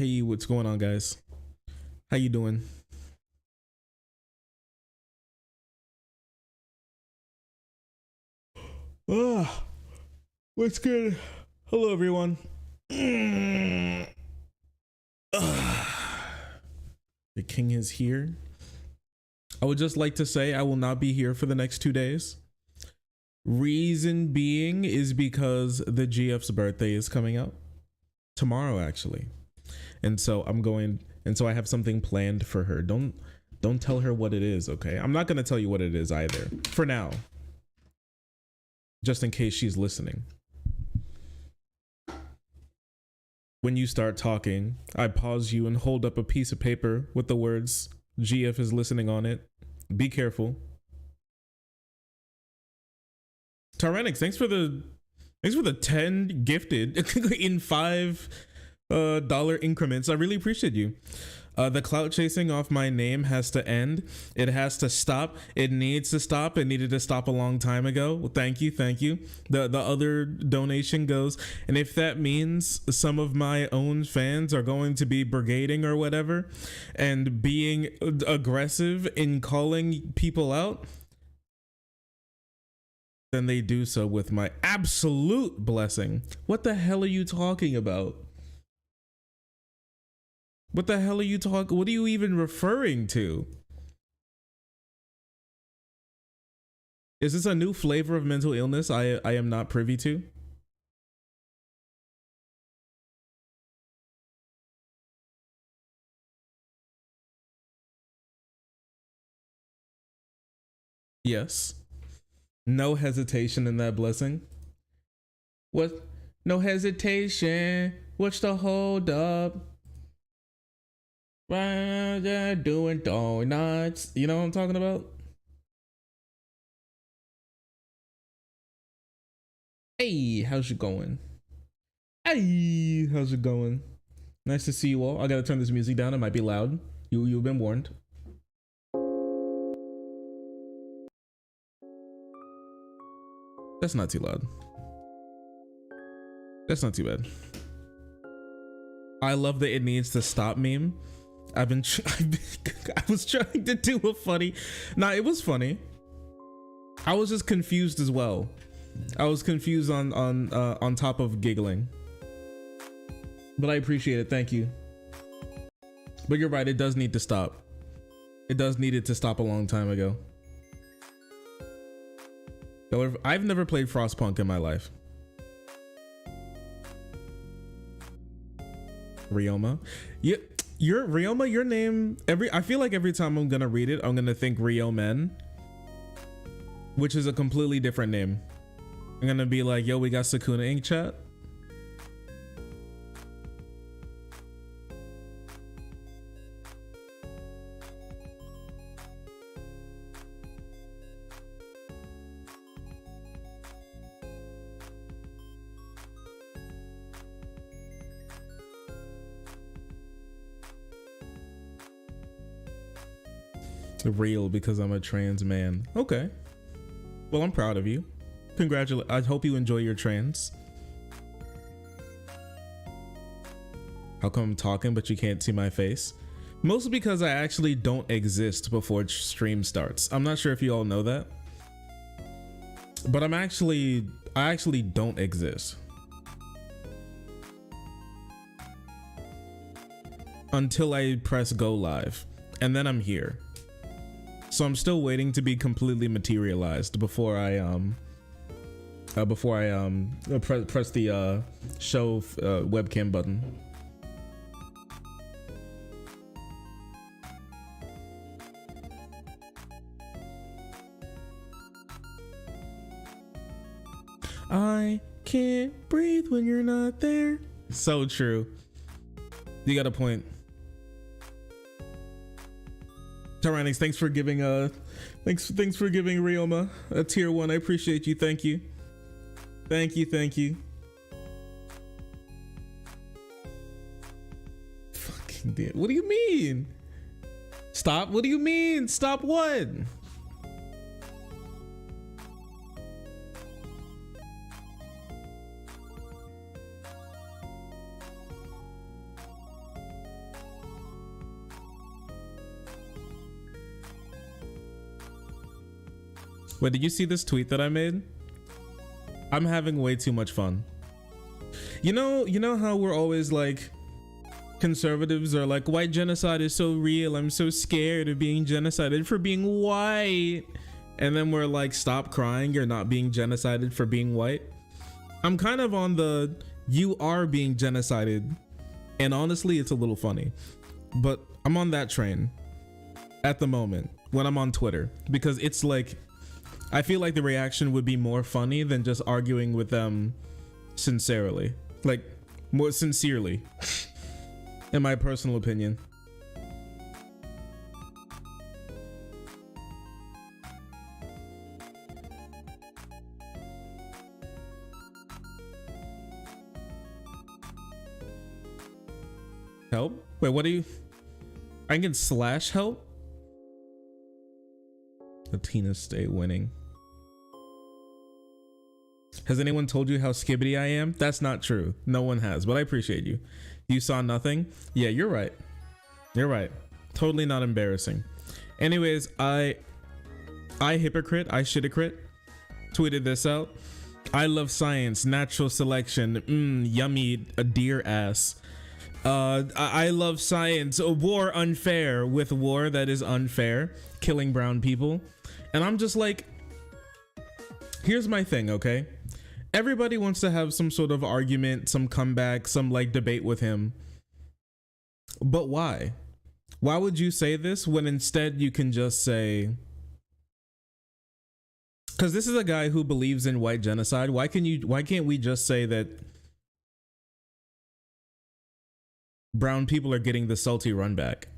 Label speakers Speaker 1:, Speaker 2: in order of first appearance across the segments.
Speaker 1: Hey, what's going on, guys? How you doing? Ah, what's good? Hello, everyone. The king is here. I would just like to say I will not be here for the next 2 days. Reason being is because the GF's birthday is coming up tomorrow, actually. And so I have something planned for her. Don't tell her what it is, okay? I'm not gonna tell you what it is either, for now. Just in case she's listening. When you start talking, I pause you and hold up a piece of paper with the words, GF is listening on it. Be careful. Tyrannics, thanks for the 10 gifted in $5 increments. I really appreciate you. The clout chasing off my name has to end. It has to stop. It needs to stop. It needed to stop a long time ago. Well, thank you. The other donation goes, and if that means some of my own fans are going to be brigading or whatever and being aggressive in calling people out, then they do so with my absolute blessing. What the hell are you talking about? What the hell are you talking? What are you even referring to? Is this a new flavor of mental illness I am not privy to? Yes. No hesitation in that blessing. What? No hesitation. What's the hold up? Doing donuts. You know what I'm talking about? Hey, how's it going? Hey, how's it going? Nice to see you all. I gotta turn this music down. It might be loud. You've been warned. That's not too loud. That's not too bad. I love the it needs to stop meme. I was trying to do a funny. Nah, it was funny. I was just confused as well. I was confused on top of giggling. But I appreciate it. Thank you. But you're right. It does need to stop. It does need it to stop a long time ago. However, I've never played Frostpunk in my life. Ryoma. Yeah. Ryoma, your name, I feel like every time I'm gonna read it, I'm gonna think Ryomen, which is a completely different name. I'm gonna be like, yo, we got Sakuna Ink chat. Real because I'm a trans man. Okay. Well, I'm proud of you. Congratulations. I hope you enjoy your trans. How come I'm talking but you can't see my face? Mostly because I actually don't exist before stream starts. I'm not sure if you all know that, but I actually don't exist until I press go live, and then I'm here. So I'm still waiting to be completely materialized before I press the show webcam button. I can't breathe when you're not there. So true. You got a point. Tyrannics, thanks for giving thanks for giving Ryoma a tier 1. I appreciate you. Thank you. Thank you. Fucking damn. What do you mean? Stop? What do you mean? Stop what? Wait, did you see this tweet that I made? I'm having way too much fun. You know how we're always like, conservatives are like, white genocide is so real, I'm so scared of being genocided for being white. And then we're like, stop crying, you're not being genocided for being white. I'm kind of on the, you are being genocided. And honestly, it's a little funny. But I'm on that train at the moment when I'm on Twitter, because it's like, I feel like the reaction would be more funny than just arguing with them sincerely, like more sincerely, in my personal opinion. Help? Wait, what do you? I can slash help? Latina stay winning. Has anyone told you how skibbity I am? That's not true. No one has, but I appreciate you. You saw nothing? Yeah, you're right. You're right. Totally not embarrassing. Anyways, I hypocrite, I shitocrit, tweeted this out. I love science, natural selection, yummy, a deer ass. I love science, a war unfair, with war that is unfair, killing brown people. And I'm just like, here's my thing, okay? Everybody wants to have some sort of argument, some comeback, some like debate with him. But why? Why would you say this when instead you can just say, because this is a guy who believes in white genocide. Why can't we just say that brown people are getting the salty run back?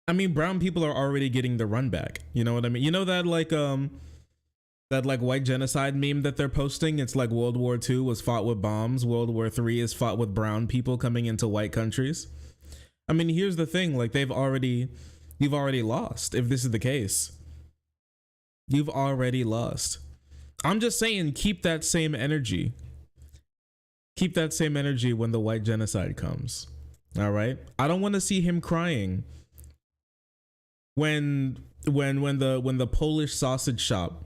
Speaker 1: I mean, brown people are already getting the run back. You know what I mean? You know that like white genocide meme that they're posting? It's like World War II was fought with bombs. World War III is fought with brown people coming into white countries. I mean, here's the thing, like you've already lost if this is the case. You've already lost. I'm just saying, keep that same energy. Keep that same energy when the white genocide comes. All right? I don't want to see him crying when the Polish sausage shop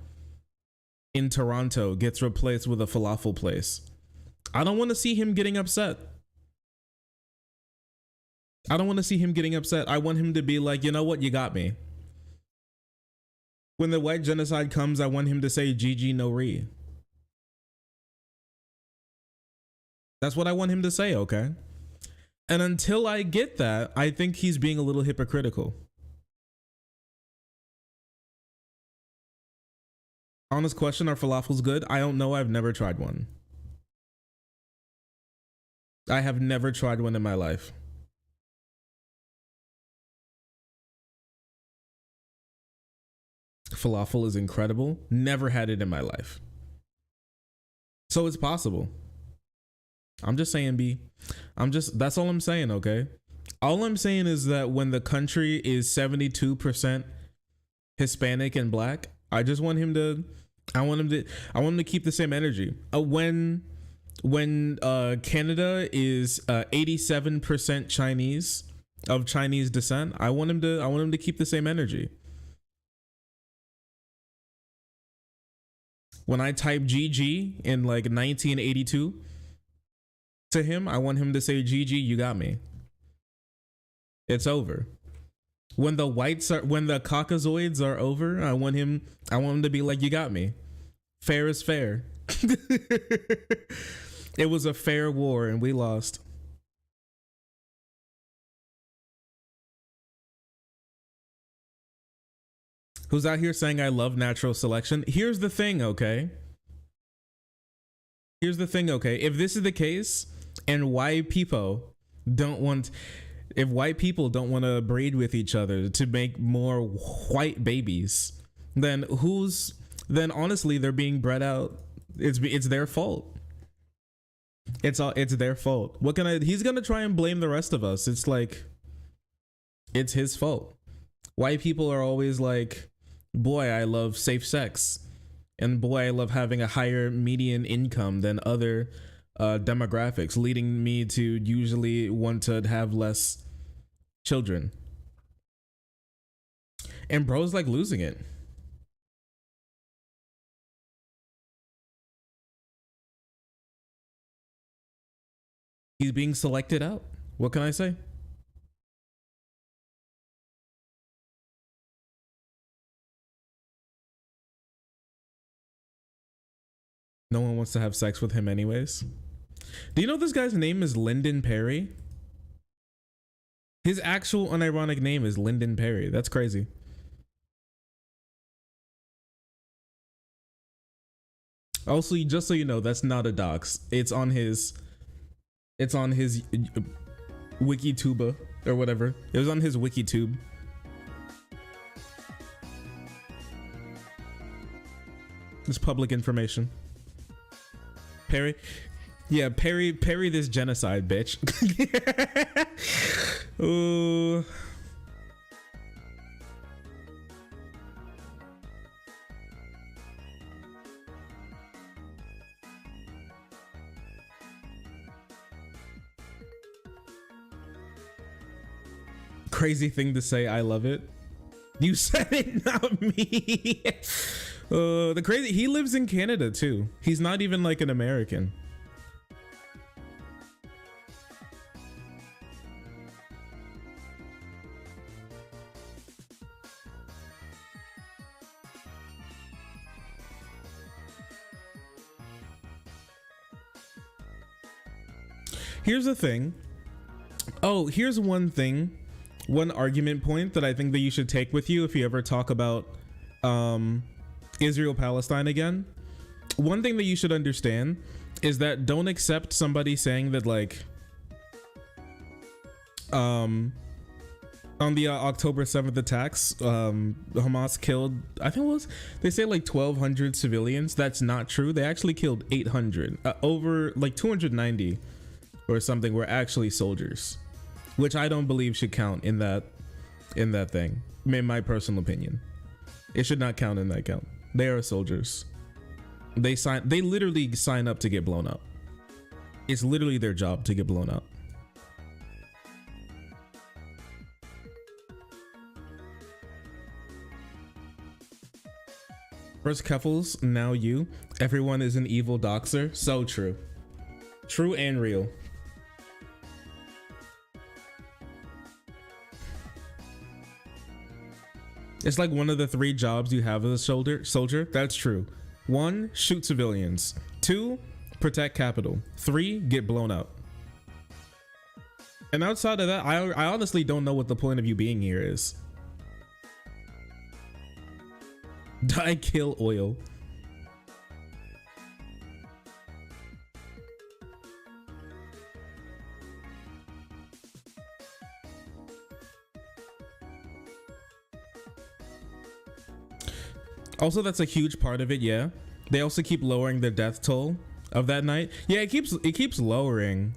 Speaker 1: in Toronto gets replaced with a falafel place. I don't want to see him getting upset. I don't want to see him getting upset. I want him to be like, you know what, you got me. When the white genocide comes, I want him to say GG no re. That's what I want him to say, okay? And until I get that, I think he's being a little hypocritical. Honest question, are falafels good? I don't know. I've never tried one. I have never tried one in my life. Falafel is incredible. Never had it in my life. So it's possible. I'm just saying, B. That's all I'm saying, okay? All I'm saying is that when the country is 72% Hispanic and black, I want him to keep the same energy. When Canada is 87% Chinese, of Chinese descent, I want him to keep the same energy. When I type GG in like 1982 to him, I want him to say GG, you got me. It's over. When the Caucasoids are over, I want him to be like, you got me. Fair is fair. It was a fair war and we lost. Who's out here saying I love natural selection? Here's the thing, okay? Here's the thing, okay? If this is the case and white people don't want to breed with each other to make more white babies, then honestly they're being bred out. It's their fault. It's their fault. He's gonna try and blame the rest of us. It's like, it's his fault. White people are always like, boy, I love safe sex, and boy, I love having a higher median income than other demographics, leading me to usually want to have less children. And bro's like losing it. He's being selected out. What can I say? No one wants to have sex with him anyways. Do you know this guy's name is Lyndon Perry? His actual unironic name is Lyndon Perry. That's crazy. Also, just so you know, that's not a dox. It's on his Wikituba or whatever. It was on his Wikitube. It's public information. Perry, yeah, Perry this genocide, bitch. Oh. Crazy thing to say. I love it. You said it, not me. The crazy, he lives in Canada too. He's not even like an American. Here's the thing. Oh, here's one thing. One argument point that I think that you should take with you if you ever talk about Israel-Palestine again. One thing that you should understand is that don't accept somebody saying that like on the October 7th attacks, Hamas killed, I think it was, they say like 1,200 civilians. That's not true. They actually killed 800. Over like 290 or something were actually soldiers, which I don't believe should count in that thing. In my personal opinion, it should not count in that count. They are soldiers. They literally sign up to get blown up. It's literally their job to get blown up. First Keffels, now you. Everyone is an evil doxer. So true. True and real. It's like one of the 3 jobs you have as a soldier. That's true. 1, shoot civilians. 2, protect capital. 3, get blown up. And outside of that, I honestly don't know what the point of you being here is. Die, kill, oil. Also, that's a huge part of it. Yeah, they also keep lowering the death toll of that night. Yeah, it keeps lowering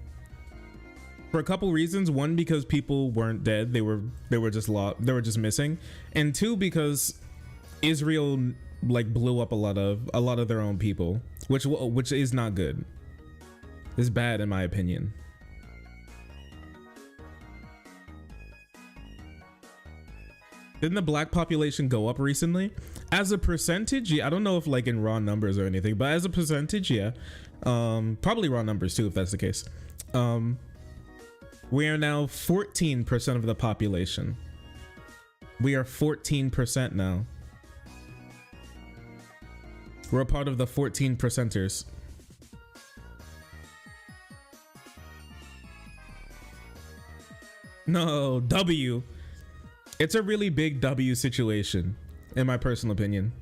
Speaker 1: for a couple reasons. 1, because people weren't dead; they were just missing, and 2, because Israel like blew up a lot of their own people, which is not good. It's bad in my opinion. Didn't the black population go up recently? As a percentage, yeah. I don't know if like in raw numbers or anything, but as a percentage, yeah. Probably raw numbers too, if that's the case. We are now 14% of the population. We are 14% now. We're a part of the 14%ers. No, W. It's a really big W situation, in my personal opinion.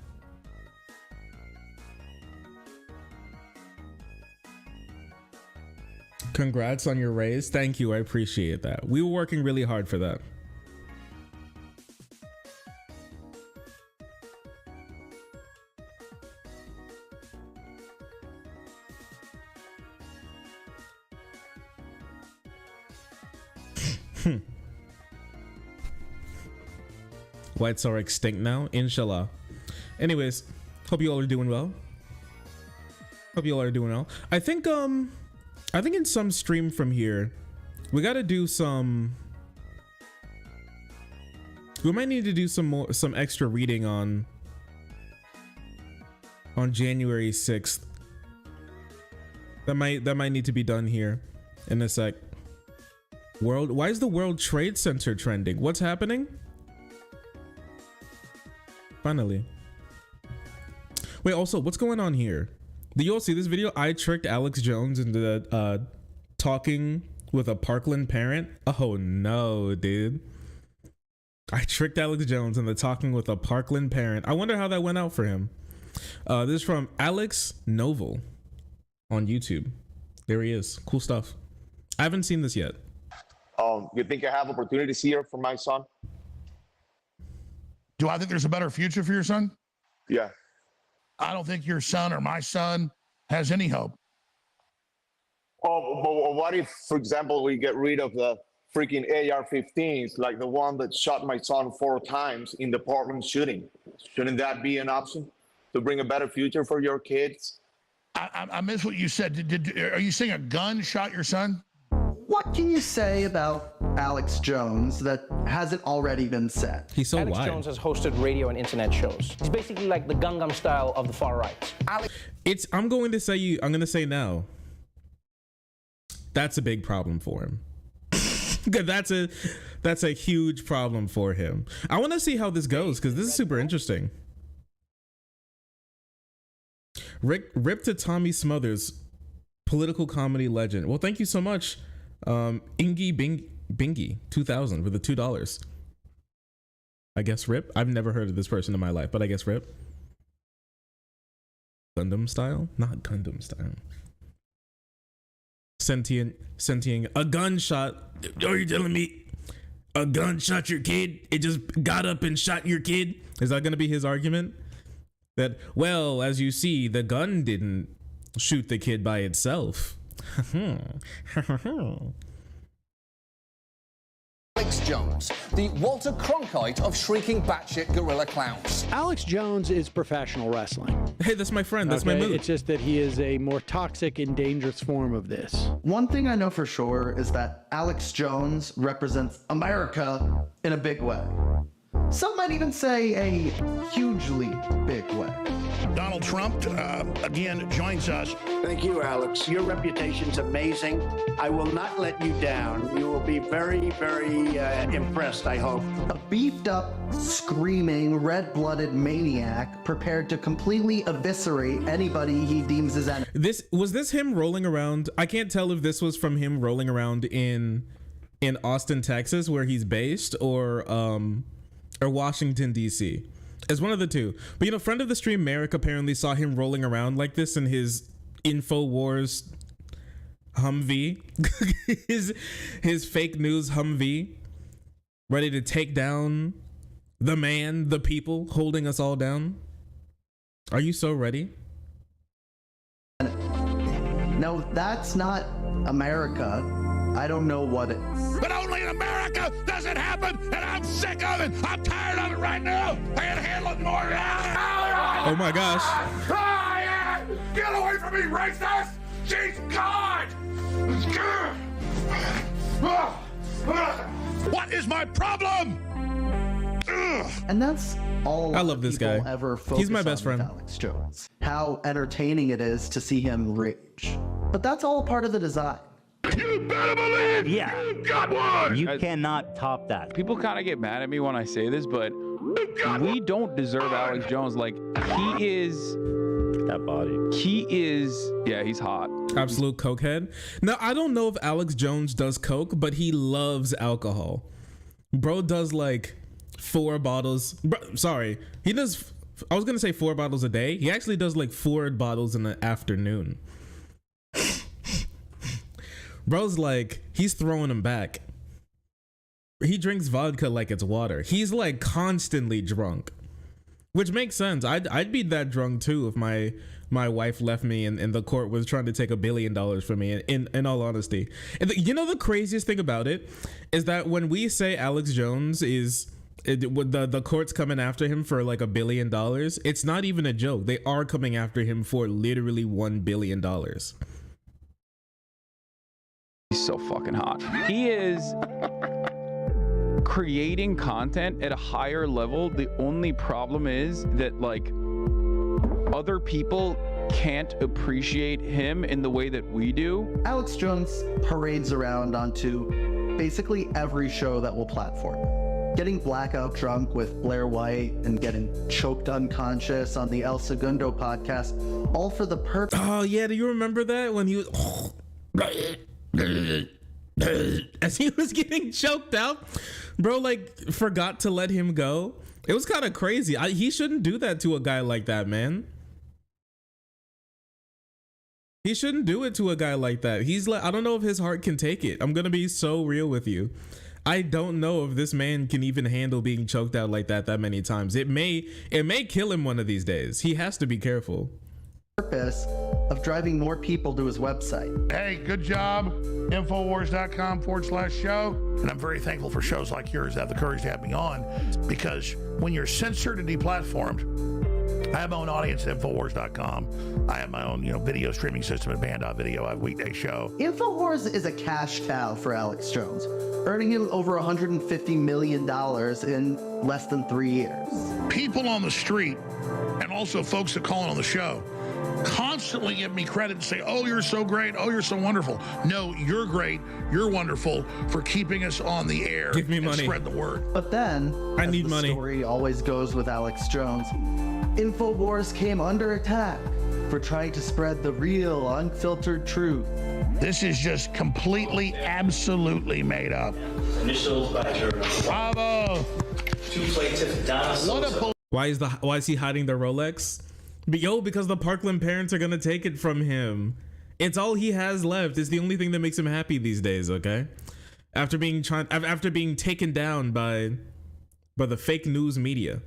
Speaker 1: Congrats on your raise. Thank you. I appreciate that. We were working really hard for that. Whites are extinct now, inshallah. Anyways, hope you all are doing well. I think in some stream from here, we gotta do some. We might need to do some extra reading on January 6th. That might need to be done here. in a sec. Why is the World Trade Center trending? What's happening? Finally. Wait, also, what's going on here? Did you all see this video? I tricked Alex Jones into talking with a Parkland parent. Oh no, dude. I tricked Alex Jones into talking with a Parkland parent. I wonder how that went out for him. This is from Alex Novel on YouTube. There he is. Cool stuff. I haven't seen this yet.
Speaker 2: You think I have opportunities here for my son?
Speaker 3: Do I think there's a better future for your son?
Speaker 2: Yeah.
Speaker 3: I don't think your son or my son has any hope.
Speaker 2: Oh, but what if, for example, we get rid of the freaking AR-15s, like the one that shot my son 4 times in the Portland shooting? Shouldn't that be an option to bring a better future for your kids?
Speaker 3: I missed what you said. Are you saying a gun shot your son?
Speaker 4: What can you say about Alex Jones that hasn't already been said?
Speaker 1: He's so
Speaker 5: Alex
Speaker 1: wide.
Speaker 5: Jones has hosted radio and internet shows. He's basically like the Gangnam Style of the far right.
Speaker 1: I'm going to say now. That's a big problem for him. That's a huge problem for him. I want to see how this goes because this is super interesting. Rip to Tommy Smothers, political comedy legend. Well, thank you so much, Ingy Bingy 2000 for the $2. I guess rip. I've never heard of this person in my life, but I guess rip. Gundam style, not Gundam style. Sentient, a gunshot. Are you telling me a gun shot your kid? It just got up and shot your kid? Is that going to be his argument? That, well, as you see, the gun didn't shoot the kid by itself.
Speaker 6: Alex Jones, the Walter Cronkite of shrieking batshit gorilla clowns.
Speaker 7: Alex Jones is professional wrestling.
Speaker 1: Hey, that's my friend. That's my move.
Speaker 7: It's just that he is a more toxic and dangerous form of this.
Speaker 4: One thing I know for sure is that Alex Jones represents America in a big way. Some might even say a hugely big way.
Speaker 3: Donald Trump, again, joins us.
Speaker 8: Thank you, Alex. Your reputation's amazing. I will not let you down. You will be very, very impressed, I hope.
Speaker 4: A beefed up, screaming, red-blooded maniac prepared to completely eviscerate anybody he deems his enemy.
Speaker 1: Was this him rolling around? I can't tell if this was from him rolling around in Austin, Texas, where he's based, or Washington, D.C. It's one of the two. But, you know, friend of the stream, Merrick, apparently saw him rolling around like this in his Infowars Humvee. his fake news Humvee. Ready to take down the man, the people, holding us all down. Are you so ready?
Speaker 4: No, that's not America. I don't know what it is.
Speaker 3: But only in America does it happen, and I'm sick of it. I'm tired of it right now. I can't handle it more.
Speaker 1: Oh my gosh.
Speaker 3: Ah, yeah. Get away from me, racist! She's God! What is my problem?
Speaker 4: And that's all
Speaker 1: I love this guy.
Speaker 4: Ever
Speaker 1: He's my
Speaker 4: focus
Speaker 1: best
Speaker 4: on with
Speaker 1: friend.
Speaker 4: Alex Jones. How entertaining it is to see him rage. But that's all part of the design.
Speaker 3: You better believe you got one!
Speaker 9: You cannot top that.
Speaker 10: People kind of get mad at me when I say this, but we don't deserve Alex Jones. Like, he is...
Speaker 9: That body.
Speaker 10: He is... Yeah, he's hot.
Speaker 1: Absolute cokehead. Now, I don't know if Alex Jones does coke, but he loves alcohol. Bro does like 4 bottles. Sorry. He does... I was going to say 4 bottles a day. He actually does like 4 bottles in the afternoon. Bro's like, he's throwing them back. He drinks vodka like it's water. He's like constantly drunk, which makes sense. I'd be that drunk too if my wife left me and the court was trying to take $1 billion from me. In all honesty, and you know the craziest thing about it is that when we say Alex Jones is the court's coming after him for like $1 billion, it's not even a joke. They are coming after him for literally $1 billion.
Speaker 10: He's so fucking hot. He is creating content at a higher level. The only problem is that, like, other people can't appreciate him in the way that we do.
Speaker 4: Alex Jones parades around onto basically every show that will platform him. Getting blackout drunk with Blair White and getting choked unconscious on the El Segundo podcast, all for the purpose.
Speaker 1: Oh yeah, do you remember that when he was as he was getting choked out, bro? Like forgot to let him go. It was kind of crazy. He shouldn't do that to a guy like that, man. He shouldn't do it to a guy like that. He's like, I don't know if his heart can take it. I'm gonna be so real with you. I don't know if this man can even handle being choked out like that many times. It may kill him one of these days. He has to be careful.
Speaker 4: Purpose of driving more people to his website.
Speaker 3: Hey, good job. Infowars.com/show. And I'm very thankful for shows like yours that have the courage to have me on, because when you're censored and deplatformed, I have my own audience at Infowars.com. I have my own, video streaming system at Band.video. I have a weekday show.
Speaker 4: Infowars is a cash cow for Alex Jones, earning him over $150 million in less than 3 years.
Speaker 3: People on the street, and also folks that call in on the show, constantly give me credit and say, oh, you're so great. Oh, you're so wonderful. No, you're great. You're wonderful for keeping us on the air.
Speaker 1: Give me money.
Speaker 3: Spread the word.
Speaker 4: But then,
Speaker 1: I need money.
Speaker 4: The story always goes with Alex Jones. Infowars came under attack for trying to spread the real, unfiltered truth.
Speaker 3: This is just completely, absolutely made up.
Speaker 11: Initials by journal.
Speaker 3: Bravo.
Speaker 11: Two plaintiffs, Donna Sosa.
Speaker 1: Why is he hiding the Rolex? Because the Parkland parents are gonna take it from him. It's all he has left. It's the only thing that makes him happy these days. Okay, after being taken down by the fake news media.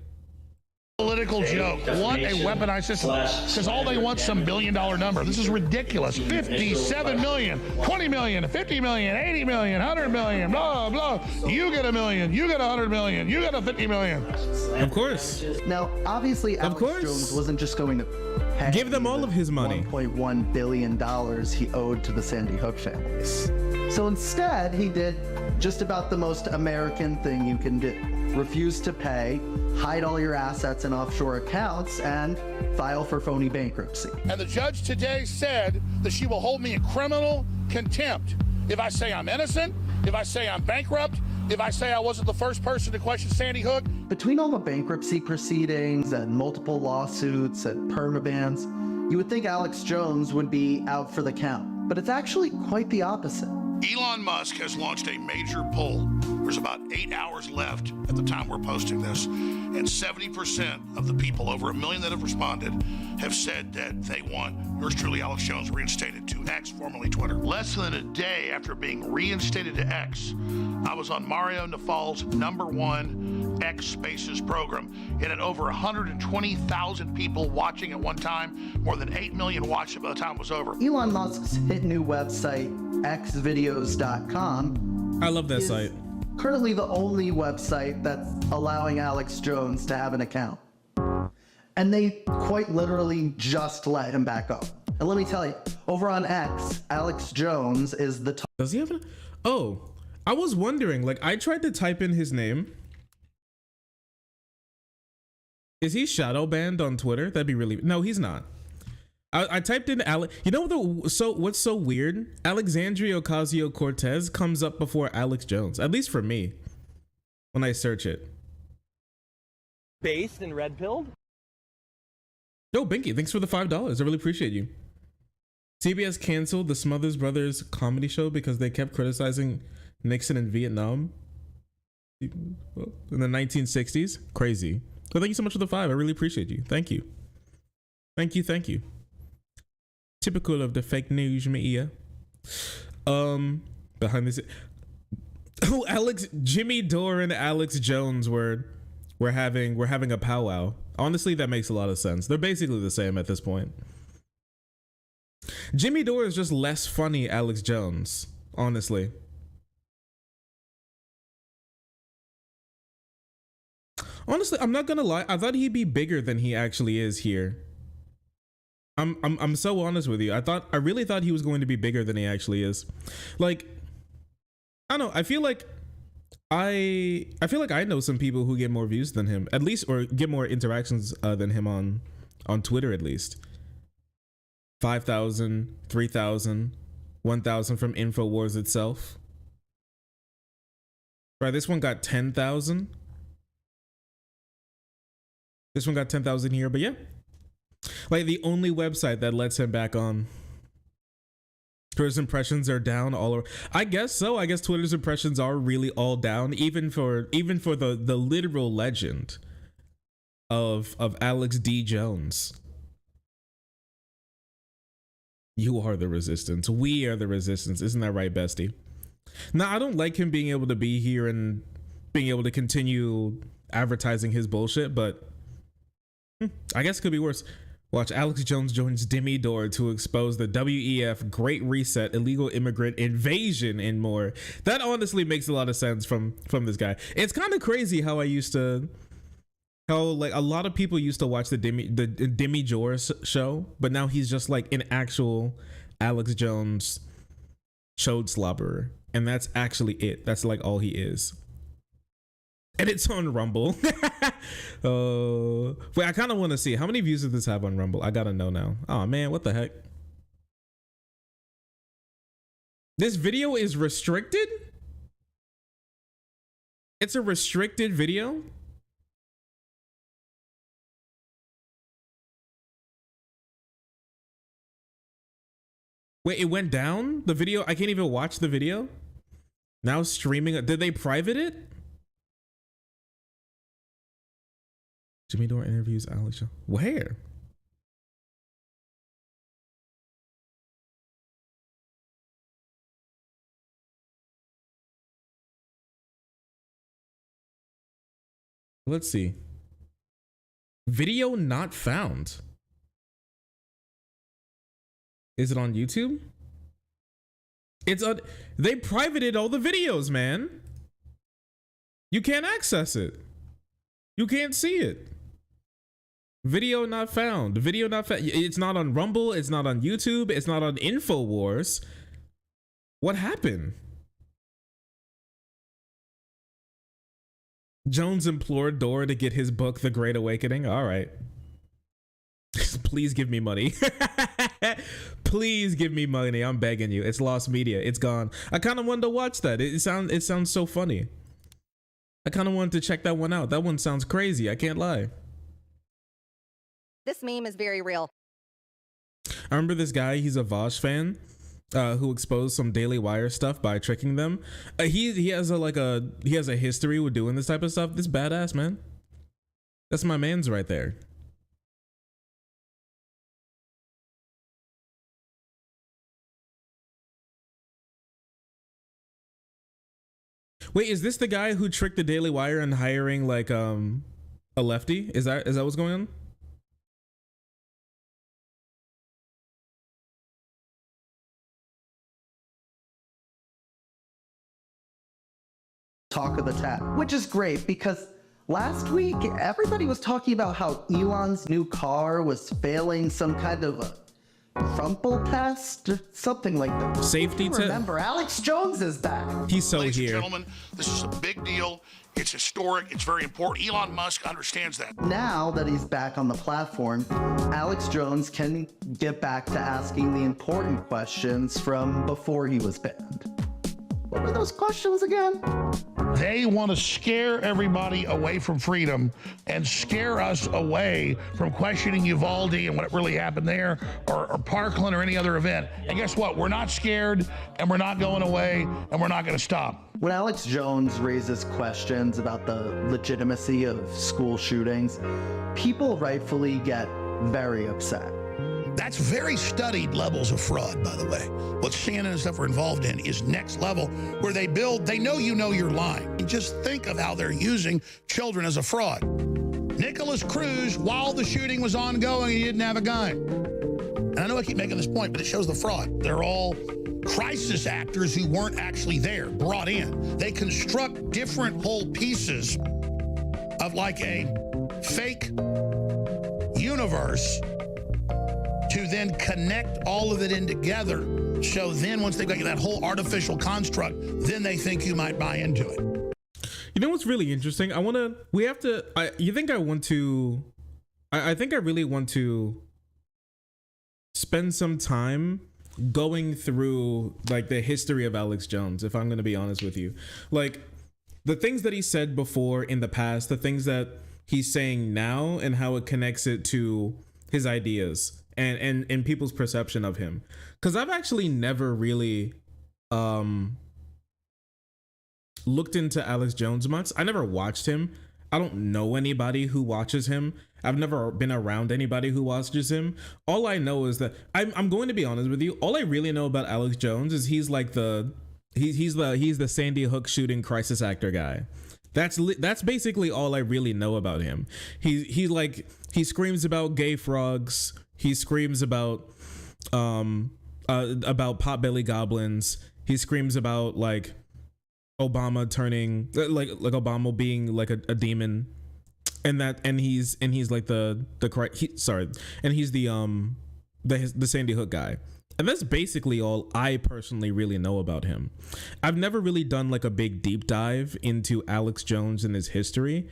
Speaker 3: Political joke. What a weaponized system. Because all they want some $1 billion number. This is ridiculous. 57 million, 20 million, 50 million, 80 million, 100 million, blah, blah. You get $1 million. You get 100 million. You get a 50 million.
Speaker 1: Of course.
Speaker 4: Now, obviously, Alex Jones wasn't just going to pay
Speaker 1: give them all of his money.
Speaker 4: $1.1 billion he owed to the Sandy Hook families. So instead, he did just about the most American thing you can do. Refuse to pay, hide all your assets in offshore accounts, and file for phony bankruptcy.
Speaker 3: And the judge today said that she will hold me in criminal contempt if I say I'm innocent, if I say I'm bankrupt, if I say I wasn't the first person to question Sandy Hook.
Speaker 4: Between all the bankruptcy proceedings and multiple lawsuits and permabans, you would think Alex Jones would be out for the count, but it's actually quite the opposite.
Speaker 3: Elon Musk has launched a major poll. There's about 8 hours left at the time we're posting this, and 70% of the people, over 1 million that have responded, have said that they want yours truly, Alex Jones, reinstated to X, formerly Twitter. Less than a day after being reinstated to X, I was on Mario Nafal's #1 X Spaces program. It had over 120,000 people watching at one time, more than 8 million watched it by the time it was over.
Speaker 4: Elon Musk's hit new website, xvideos.com.
Speaker 1: I love that site.
Speaker 4: Currently the only website that's allowing Alex Jones to have an account. And they quite literally just let him back up. And let me tell you, over on X, Alex Jones is the top.
Speaker 1: Does he have Oh, I was wondering, like I tried to type in his name. Is he shadow banned on Twitter? That'd be really, no, he's not. I typed in Alex. You know what's so weird? Alexandria Ocasio-Cortez comes up before Alex Jones, at least for me, when I search it.
Speaker 12: Based and red pilled?
Speaker 1: Yo, Binky, thanks for the $5. I really appreciate you. CBS canceled the Smothers Brothers comedy show because they kept criticizing Nixon in Vietnam in the 1960s. Crazy. Well, thank you so much for the $5. I really appreciate you. Thank you. Thank you. Thank you. Typical of the fake news media. Behind this, Jimmy Dore and Alex Jones were having a powwow. Honestly, that makes a lot of sense. They're basically the same at this point. Jimmy Dore is just less funny Alex Jones, honestly. Honestly, I'm not gonna lie. I thought he'd be bigger than he actually is here. I'm so honest with you. I really thought he was going to be bigger than he actually is. Like, I don't know. I feel like I know some people who get more views than him, at least, or get more interactions than him on Twitter, at least. 5,000, 3,000, 1,000 from Infowars itself. Right, this one got 10,000. This one got 10,000 here, but yeah. Like the only website that lets him back on. Twitter's impressions are down all over. I guess so. I guess Twitter's impressions are really all down, even for the literal legend of Alex D. Jones. You are the resistance. We are the resistance. Isn't that right, bestie? Now, I don't like him being able to be here and being able to continue advertising his bullshit, but I guess it could be worse. Watch, Alex Jones joins Demi Dore to expose the WEF, Great Reset, illegal immigrant invasion, and more. That honestly makes a lot of sense from this guy. It's kind of crazy how like a lot of people used to watch the Demi Dore show, but now he's just like an actual Alex Jones chode slobberer, and that's actually it. That's like all he is. And it's on Rumble. Wait, I kind of want to see how many views does this have on Rumble. I gotta know now. Oh man, what the heck? This video is restricted? It's a restricted video? Wait, it went down? The video? I can't even watch the video? Now streaming. Did they private it? Jimmy Dore interviews Alex Jones. Where? Let's see. Video not found. Is it on YouTube? It's on. They privated all the videos, man. You can't access it. You can't see it. Video not found. Video not found. It's not on Rumble. It's not on YouTube. It's not on Infowars. What happened? Jones implored Dore to get his book, The Great Awakening. All right. Please give me money. Please give me money. I'm begging you. It's lost media. It's gone. I kind of wanted to watch that. It sounds so funny. I kind of wanted to check that one out. That one sounds crazy. I can't lie.
Speaker 12: This meme is very real.
Speaker 1: I remember this guy, he's a Vosh fan, who exposed some Daily Wire stuff by tricking them. He has a history with doing this type of stuff. This badass, man. That's my man's right there. Wait, is this the guy who tricked the Daily Wire in hiring like a lefty? Is that what's going on?
Speaker 4: Talk of the town, which is great because last week everybody was talking about how Elon's new car was failing some kind of a crumple test or something like that.
Speaker 1: Safety test.
Speaker 4: Remember, Alex Jones is back.
Speaker 1: He's so
Speaker 3: Ladies
Speaker 1: here.
Speaker 3: and gentlemen, this is a big deal. It's historic. It's very important. Elon Musk understands that.
Speaker 4: Now that he's back on the platform, Alex Jones can get back to asking the important questions from before he was banned. What were those questions again?
Speaker 3: They want to scare everybody away from freedom and scare us away from questioning Uvalde and what really happened there, or Parkland or any other event. And guess what? We're not scared, and we're not going away, and we're not going to stop.
Speaker 4: When Alex Jones raises questions about the legitimacy of school shootings, people rightfully get very upset.
Speaker 3: That's very studied levels of fraud, by the way. What CNN and stuff are involved in is next level, where they know you're lying. Just think of how they're using children as a fraud. Nicholas Cruz, while the shooting was ongoing, he didn't have a gun. And I know I keep making this point, but it shows the fraud. They're all crisis actors who weren't actually there, brought in. They construct different whole pieces of like a fake universe to then connect all of it in together. So then once they've got that whole artificial construct, then they think you might buy into it.
Speaker 1: You know what's really interesting? I think I really want to spend some time going through like the history of Alex Jones, if I'm going to be honest with you. Like the things that he said before in the past, the things that he's saying now, and how it connects it to his ideas and people's perception of him. Because I've actually never really looked into Alex Jones much. I never watched him. I don't know anybody who watches him. I've never been around anybody who watches him. All I know is that I'm going to be honest with you. All I really know about Alex Jones is he's like he's the Sandy Hook shooting crisis actor guy. That's basically all I really know about him. He screams about gay frogs. He screams about potbelly goblins. He screams about like Obama turning like Obama being like a demon, and he's like and he's the Sandy Hook guy. And that's basically all I personally really know about him. I've never really done like a big deep dive into Alex Jones and his history,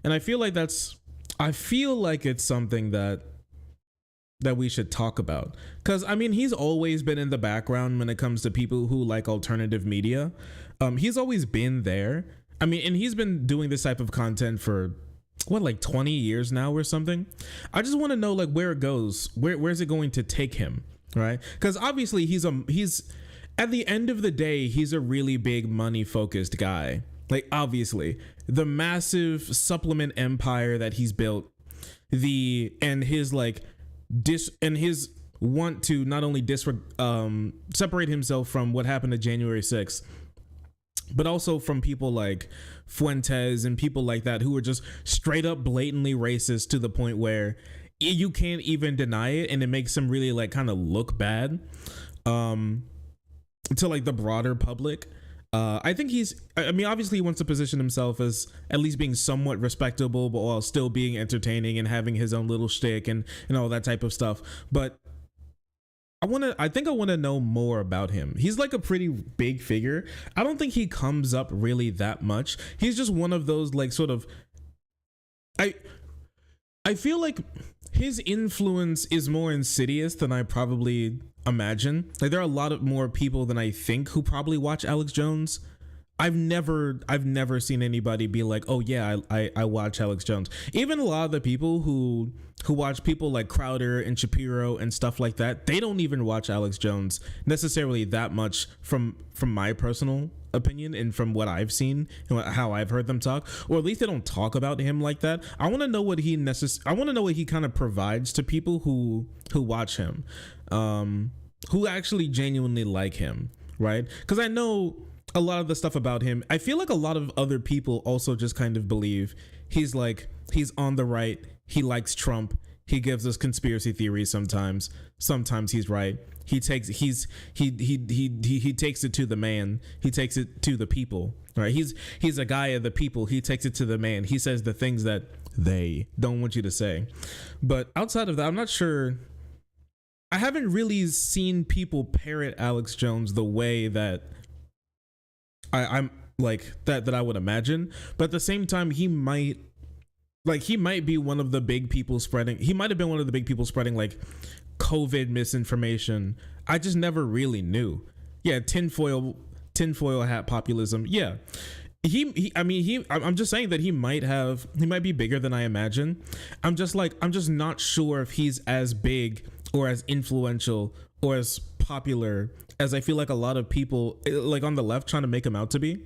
Speaker 1: and I feel like it's something that we should talk about, because I mean, he's always been in the background when it comes to people who like alternative media. He's always been there. I mean, and he's been doing this type of content for what, like 20 years now or something. I just want to know like where it goes. Where's it going to take him, right? Because obviously he's at the end of the day, he's a really big money focused guy. Like obviously the massive supplement empire that he's built, and his want to not only separate himself from what happened to January 6th, but also from people like Fuentes and people like that who are just straight up blatantly racist to the point where you can't even deny it, and it makes him really like kind of look bad to like the broader public. I think obviously he wants to position himself as at least being somewhat respectable, but while still being entertaining and having his own little shtick and all that type of stuff. But I think I want to know more about him. He's like a pretty big figure. I don't think he comes up really that much. He's just one of those like sort of, I feel like his influence is more insidious than I probably imagine. Like there are a lot of more people than I think who probably watch Alex Jones. I've never seen anybody be like, oh yeah, I watch Alex Jones. Even a lot of the people who watch people like Crowder and Shapiro and stuff like that, they don't even watch Alex Jones necessarily that much from my personal opinion and from what I've seen and how I've heard them talk, or at least they don't talk about him like that. I want to know what he kind of provides to people who watch him, who actually genuinely like him, right? Because I know a lot of the stuff about him, I feel like a lot of other people also just kind of believe he's on the right, he likes Trump, he gives us conspiracy theories sometimes he's right, he takes it to the man, he takes it to the people, right? He's a guy of the people, he takes it to the man, he says the things that they don't want you to say. But outside of that, I'm not sure, I haven't really seen people parrot Alex Jones the way that I'm like that I would imagine. But at the same time, he might be one of the big people spreading, he might have been one of the big people spreading like COVID misinformation. I just never really knew. Yeah, tinfoil hat populism. Yeah. I'm just saying that he might be bigger than I imagine. I'm just not sure if he's as big or as influential or as popular as I feel like a lot of people like on the left trying to make him out to be.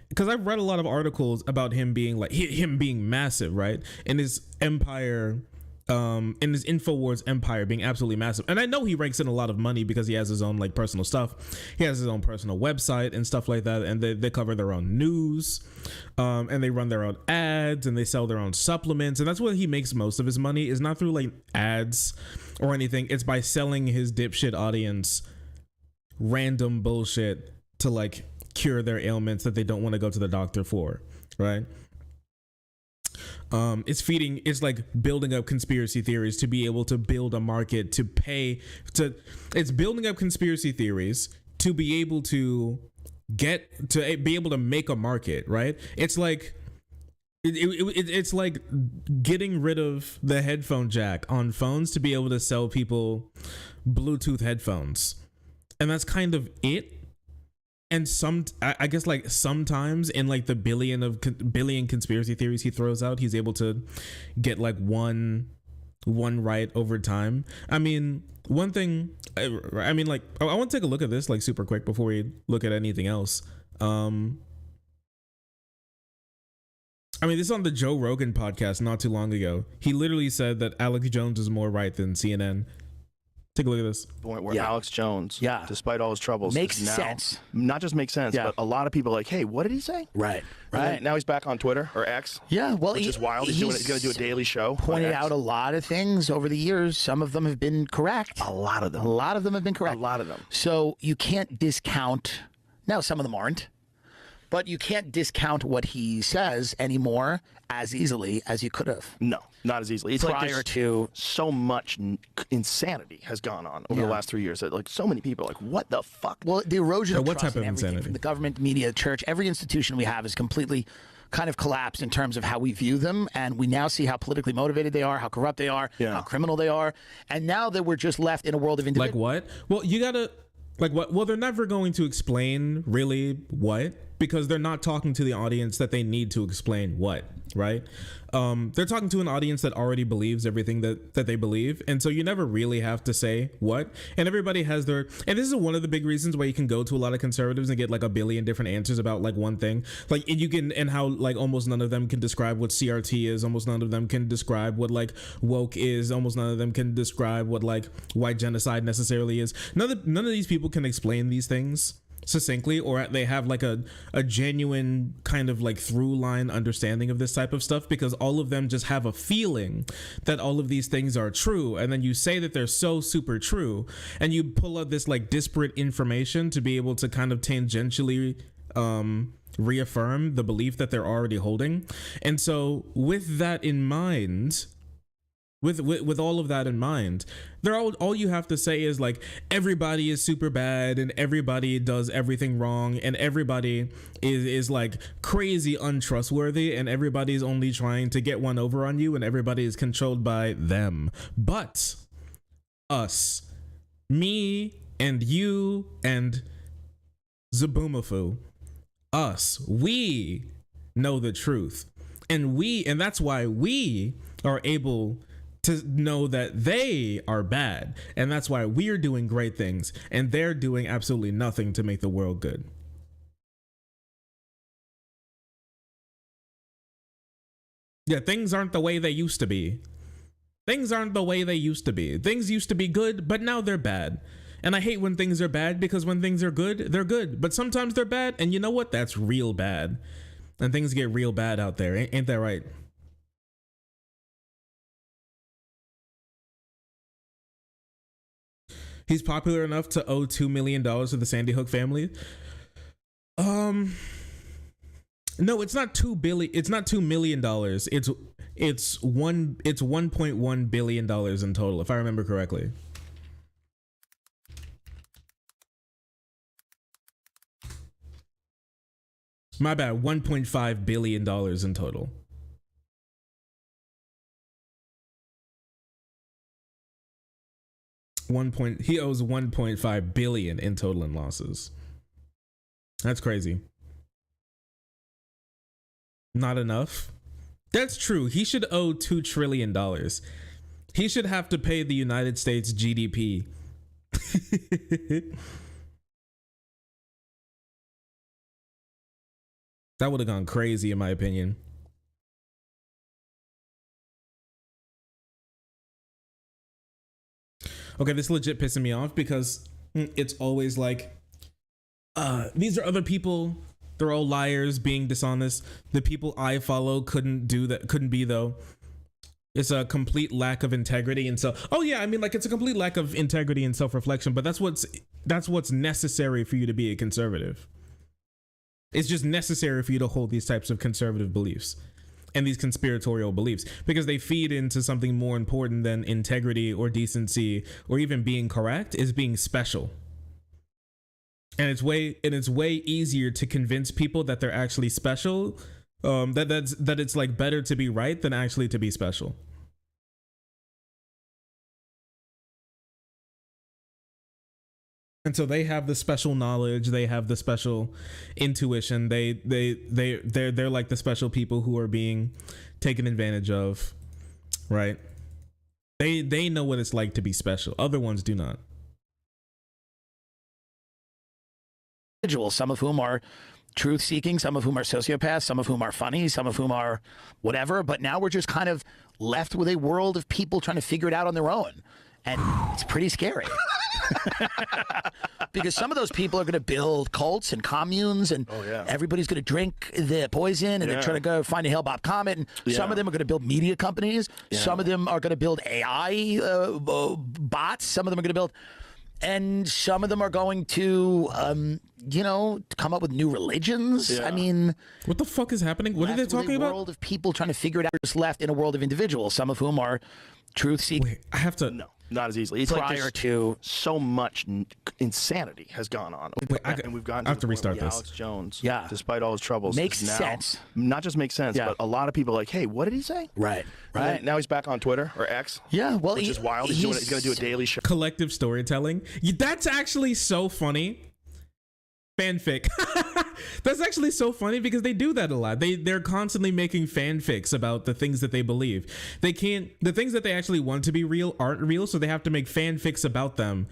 Speaker 1: Because I've read a lot of articles about him being like him being massive, right? And his empire, in his Infowars empire being absolutely massive. And I know he rakes in a lot of money because he has his own like personal stuff. He has his own personal website and stuff like that. And they cover their own news, and they run their own ads, and they sell their own supplements. And that's where he makes most of his money, is not through like ads or anything. It's by selling his dipshit audience random bullshit to like cure their ailments that they don't want to go to the doctor for, right? It's like building up conspiracy theories to be able to build a market, it's building up conspiracy theories to be able to be able to make a market, right? It's like It's like getting rid of the headphone jack on phones to be able to sell people Bluetooth headphones, and that's kind of it. And I guess like sometimes in like the billion conspiracy theories he throws out, he's able to get like one right over time. I mean, one thing, I mean, like I want to take a look at this like super quick before we look at anything else. I mean, this is on the Joe Rogan podcast not too long ago. He literally said that Alex Jones is more right than CNN. Take a look at this.
Speaker 12: Point where Alex Jones, despite all his troubles,
Speaker 13: makes sense.
Speaker 12: Not just makes sense, but a lot of people are like, hey, what did he say?
Speaker 13: Right.
Speaker 12: Now he's back on Twitter or X.
Speaker 13: Yeah, well,
Speaker 12: which is wild. He's going to do a daily show.
Speaker 13: Pointed out a lot of things over the years. Some of them have been correct.
Speaker 12: A lot of them.
Speaker 13: A lot of them have been correct.
Speaker 12: A lot of them.
Speaker 13: So you can't discount. Now, some of them aren't. But you can't discount what he says anymore as easily as you could have.
Speaker 12: No, not as easily. It's
Speaker 13: prior
Speaker 12: like
Speaker 13: to
Speaker 12: so much insanity has gone on over the last 3 years that like so many people are like, what the fuck?
Speaker 13: Well, the erosion of
Speaker 1: what
Speaker 13: trust
Speaker 1: type of
Speaker 13: in everything,
Speaker 1: insanity?
Speaker 13: from the government, media, church, every institution we have is completely kind of collapsed in terms of how we view them, and we now see how politically motivated they are, how corrupt they are, how criminal they are, and now that we're just left in a world of individuals.
Speaker 1: Like what? Well, you gotta like what? Well, they're never going to explain really what, because they're not talking to the audience that they need to explain what, right? They're talking to an audience that already believes everything that they believe, and so you never really have to say what. And everybody has their, and this is one of the big reasons why you can go to a lot of conservatives and get like a billion different answers about like one thing, like, and you can, and how like almost none of them can describe what CRT is, almost none of them can describe what like woke is, almost none of them can describe what like white genocide necessarily is. None of these people can explain these things succinctly, or they have like a genuine kind of like through line understanding of this type of stuff, because all of them just have a feeling that all of these things are true, and then you say that they're so super true, and you pull out this like disparate information to be able to kind of tangentially reaffirm the belief that they're already holding. And so with that in mind, with all of that in mind, all you have to say is like, everybody is super bad and everybody does everything wrong and everybody is like crazy untrustworthy and everybody's only trying to get one over on you and everybody is controlled by them. But us, me and you and Zaboomafoo, us, we know the truth, and that's why we are able to know that they are bad, and that's why we're doing great things and they're doing absolutely nothing to make the world good. Yeah, things aren't the way they used to be. Things aren't the way they used to be. Things used to be good, but now they're bad. And I hate when things are bad, because when things are good, they're good. But sometimes they're bad, and you know what? That's real bad. And things get real bad out there. Ain't that right? He's popular enough to owe $2 million to the Sandy Hook family. No, it's not $2 billion. It's not $2 million. It's $1.1 billion in total, if I remember correctly. My bad. $1.5 billion in total. He owes 1.5 billion in total in losses. That's crazy. Not enough. That's true. He should owe $2 trillion. He should have to pay the United States GDP. That would have gone crazy, in my opinion. Okay, this is legit pissing me off, because it's always like, these are other people. They're all liars, being dishonest. The people I follow couldn't do that. Couldn't be, though. It's a complete lack of integrity. And so, oh yeah, I mean, like, it's a complete lack of integrity and self-reflection, but that's what's necessary for you to be a conservative. It's just necessary for you to hold these types of conservative beliefs and these conspiratorial beliefs, because they feed into something more important than integrity or decency or even being correct, is being special. And it's way easier to convince people that they're actually special that it's like better to be right than actually to be special. And so they have the special knowledge, they have the special intuition. They're like the special people who are being taken advantage of, right? They know what it's like to be special. Other ones do not.
Speaker 13: Individuals, some of whom are truth-seeking, some of whom are sociopaths, some of whom are funny, some of whom are whatever. But now we're just kind of left with a world of people trying to figure it out on their own. And it's pretty scary. Because some of those people are going to build cults and communes, and everybody's going to drink the poison, and they're trying to go find a Hale-Bopp comet. And some of them are going to build media companies. Some of them are going to build AI bots. Some of them are going to build... And some of them are going to, come up with new religions. I mean...
Speaker 1: What the fuck is happening? What are they talking about?
Speaker 13: A world of people trying to figure it out. Just left in a world of individuals, some of whom are truth-seeking.
Speaker 1: Wait, I have to...
Speaker 12: No, not as easily. It's
Speaker 13: prior to...
Speaker 12: So much insanity has gone on.
Speaker 1: Wait,
Speaker 12: and we've gotten
Speaker 1: I have to restart this.
Speaker 12: Alex Jones, despite all his troubles,
Speaker 13: makes
Speaker 12: now,
Speaker 13: sense.
Speaker 12: Not just makes sense, but a lot of people are like, hey, what did he say?
Speaker 13: Right.
Speaker 12: Now he's back on Twitter or X.
Speaker 13: Yeah, well,
Speaker 12: which is wild. He's going to do a daily show.
Speaker 1: Collective storytelling. That's actually so funny. Fanfic. That's actually so funny because they do that a lot. They're constantly making fanfics about the things that they believe. The things that they actually want to be real aren't real, so they have to make fanfics about them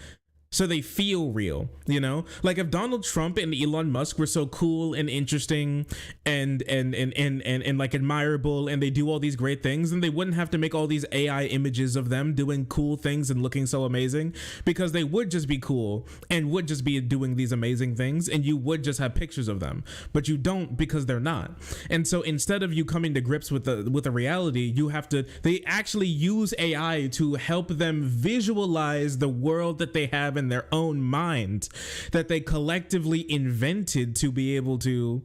Speaker 1: so they feel real, like if Donald Trump and Elon Musk were so cool and interesting and like admirable, and they do all these great things, then they wouldn't have to make all these AI images of them doing cool things and looking so amazing, because they would just be cool and would just be doing these amazing things, and you would just have pictures of them, but you don't, because they're not. And so instead of you coming to grips with the reality, they actually use AI to help them visualize the world that they have in their own mind, that they collectively invented to be able to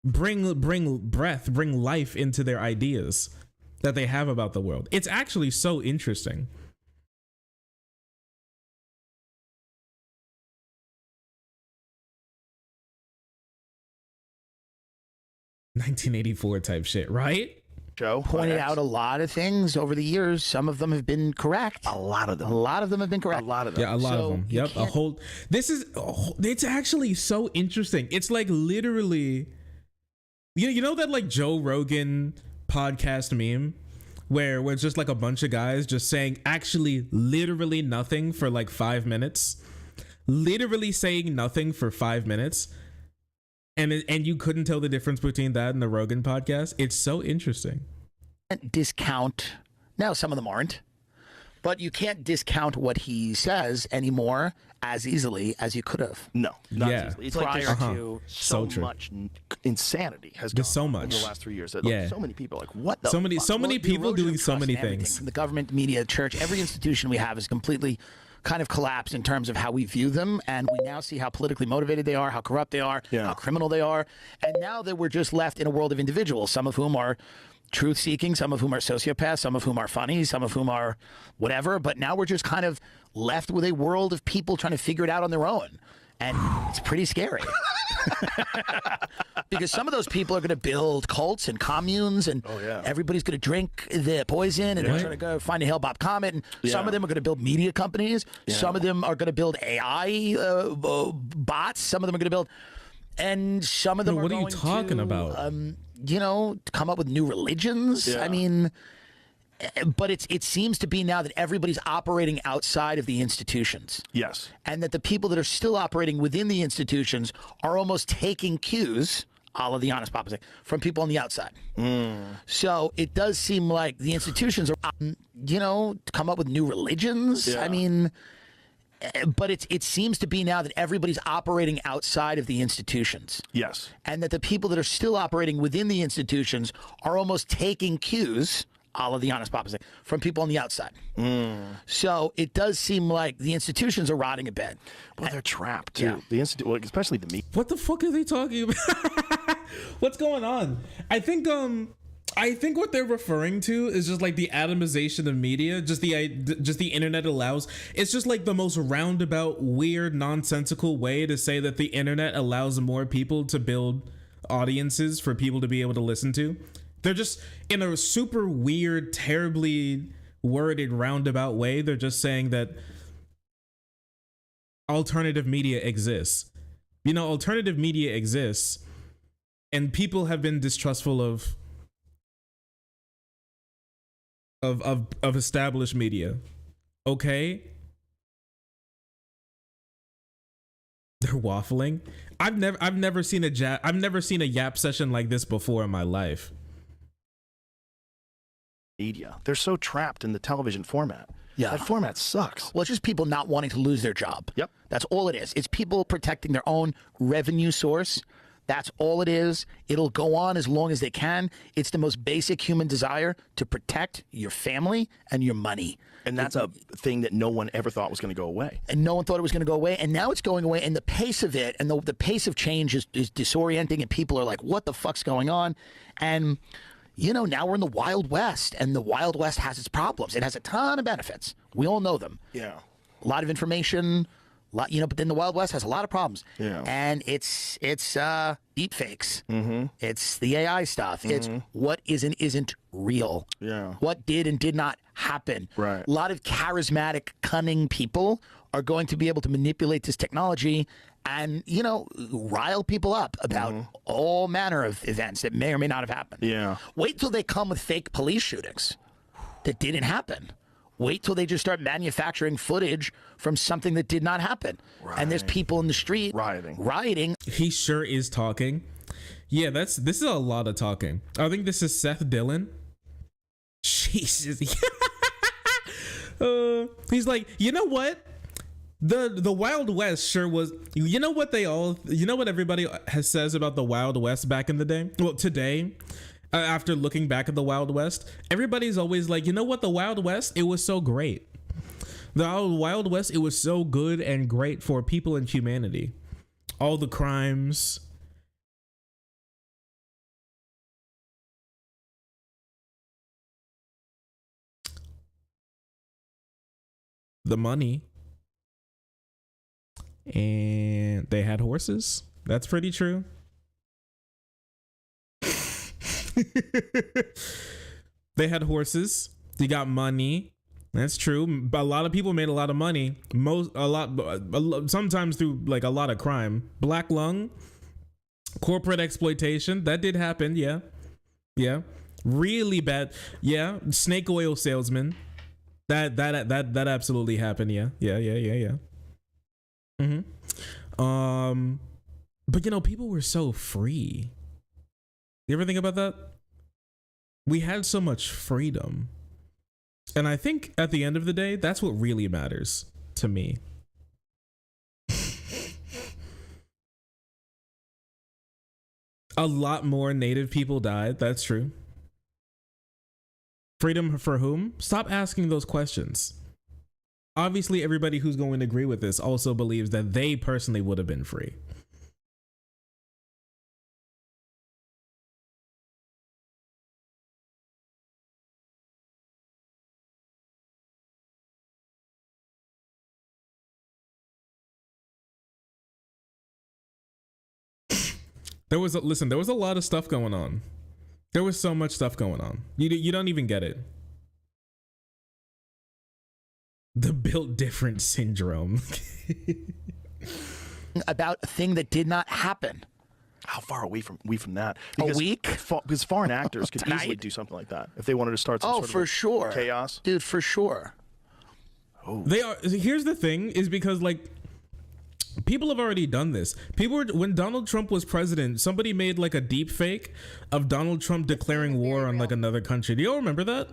Speaker 1: bring life into their ideas that they have about the world. It's actually so interesting. $1984 type shit, right?
Speaker 13: Pointed out a lot of things over the years. Some of them have been correct.
Speaker 12: A lot of them.
Speaker 13: A lot of them have been correct.
Speaker 12: A lot of them.
Speaker 1: Yeah, a lot of them. Yep. It's actually so interesting. It's like literally, you know that like Joe Rogan podcast meme where it's just like a bunch of guys just saying actually literally nothing for like 5 minutes, literally saying nothing for 5 minutes. And you couldn't tell the difference between that and the Rogan podcast. It's so interesting.
Speaker 13: Discount. Now, some of them aren't. But you can't discount what he says anymore as easily as you could have.
Speaker 12: No, not as easily. It's
Speaker 13: prior to
Speaker 12: so much insanity has gone
Speaker 1: so much
Speaker 12: over the last 3 years. That, so many people are like, what the
Speaker 1: so many people doing so many things.
Speaker 13: From the government, media, church, every institution we have is completely kind of collapsed in terms of how we view them, and we now see how politically motivated they are, how corrupt they are, how criminal they are, and now that we're just left in a world of individuals, some of whom are truth-seeking, some of whom are sociopaths, some of whom are funny, some of whom are whatever, but now we're just kind of left with a world of people trying to figure it out on their own, and it's pretty scary. Because some of those people are going to build cults and communes, and everybody's going to drink the poison, and they're trying to go find a Hale-Bopp comet, and some of them are going to build media companies, some of them are going to build AI bots, some of them are going to build, and some of them are going to...
Speaker 1: What are you talking about?
Speaker 13: Come up with new religions. I mean... But it seems to be now that everybody's operating outside of the institutions.
Speaker 12: Yes.
Speaker 13: And that the people that are still operating within the institutions are almost taking cues, a la the honest papa say, from people on the outside. So it does seem like the institutions are, come up with new religions. I mean, but it seems to be now that everybody's operating outside of the institutions.
Speaker 12: Yes.
Speaker 13: And that the people that are still operating within the institutions are almost taking cues, a la the honest papa say, from people on the outside. So it does seem like the institutions are rotting a bit.
Speaker 12: Well, they're trapped too. The especially the media.
Speaker 1: What the fuck are they talking about? What's going on? I think what they're referring to is just like the atomization of media. Just the internet allows. It's just like the most roundabout, weird, nonsensical way to say that the internet allows more people to build audiences for people to be able to listen to. They're just in a super weird, terribly worded roundabout way. They're just saying that alternative media exists. You know, alternative media exists, and people have been distrustful of established media. Okay, they're waffling. I've never seen a yap session like this before in my life.
Speaker 12: Media. They're so trapped in the television format.
Speaker 13: Yeah.
Speaker 12: That format sucks.
Speaker 13: Well, it's just people not wanting to lose their job.
Speaker 12: Yep.
Speaker 13: That's all it is. It's people protecting their own revenue source. That's all it is. It'll go on as long as they can. It's the most basic human desire to protect your family and your money.
Speaker 12: And that's a thing that no one ever thought was going to go away.
Speaker 13: And no one thought it was going to go away. And now it's going away. And the pace of it and the pace of change is disorienting. And people are like, what the fuck's going on? And, you know, now we're in the Wild West. And the Wild West has its problems. It has a ton of benefits. We all know them.
Speaker 12: Yeah.
Speaker 13: A lot of information. But then the Wild West has a lot of problems.
Speaker 12: Yeah.
Speaker 13: And it's deep fakes. Mm-hmm. It's the AI stuff. Mm-hmm. It's what isn't real.
Speaker 12: Yeah.
Speaker 13: What did and did not happen.
Speaker 12: Right.
Speaker 13: A lot of charismatic, cunning people are going to be able to manipulate this technology and, you know, rile people up about all manner of events that may or may not have happened.
Speaker 12: Yeah.
Speaker 13: Wait till they come with fake police shootings that didn't happen. Wait till they just start manufacturing footage from something that did not happen. Right. And there's people in the street rioting.
Speaker 1: He sure is talking. Yeah, this is a lot of talking. I think this is Seth Dillon. Jesus. He's like, you know what? The Wild West sure was. You know what everybody says about the Wild West back in the day? Well, today. After looking back at the Wild West, everybody's always like, you know what, the Wild West, it was so great. The Wild West, it was so good and great for people and humanity. All the crimes. The money. And they had horses. That's pretty true. They had horses. They got money. That's true. But a lot of people made a lot of money. Sometimes through like a lot of crime. Black lung, corporate exploitation. That did happen. Yeah. Really bad. Yeah. Snake oil salesman. That absolutely happened. Yeah. But you know, people were so free. You ever think about that? We had so much freedom. And I think at the end of the day, that's what really matters to me. A lot more Native people died. That's true. Freedom for whom? Stop asking those questions. Obviously, everybody who's going to agree with this also believes that they personally would have been free. There was a lot of stuff going on. There was so much stuff going on. You don't even get it. The built different syndrome.
Speaker 13: About a thing that did not happen.
Speaker 12: How far are we from that?
Speaker 13: Because a week?
Speaker 12: Because foreign actors could easily do something like that if they wanted to start some sort of
Speaker 13: sure.
Speaker 12: chaos.
Speaker 13: Dude, for sure.
Speaker 12: Oh.
Speaker 1: They are. Here's the thing: is because like people have already done this. When Donald Trump was president, somebody made like a deep fake of Donald Trump declaring war on like another country. Do y'all remember that?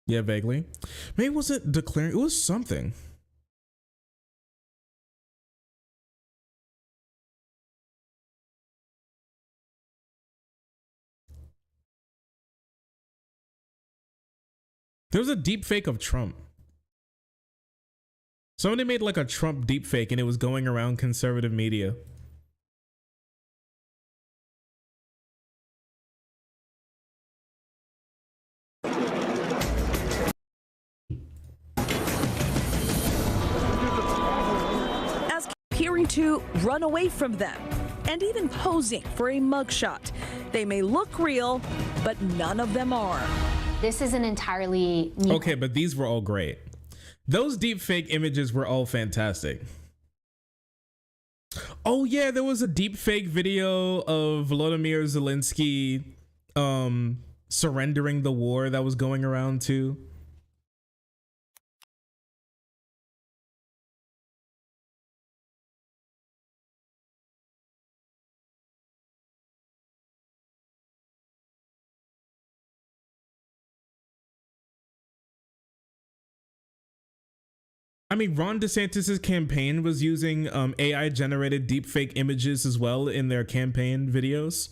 Speaker 1: Yeah, vaguely. Maybe it wasn't declaring. It was something. There was a deep fake of Trump. Somebody made like a Trump deep fake and it was going around conservative media.
Speaker 14: As appearing to run away from them and even posing for a mugshot. They may look real, but none of them are.
Speaker 15: This is an entirely new.
Speaker 1: Okay, but these were all great. Those deep fake images were all fantastic. Oh yeah, there was a deep fake video of Volodymyr Zelensky surrendering the war that was going around too. I mean, Ron DeSantis's campaign was using AI generated deepfake images as well in their campaign videos.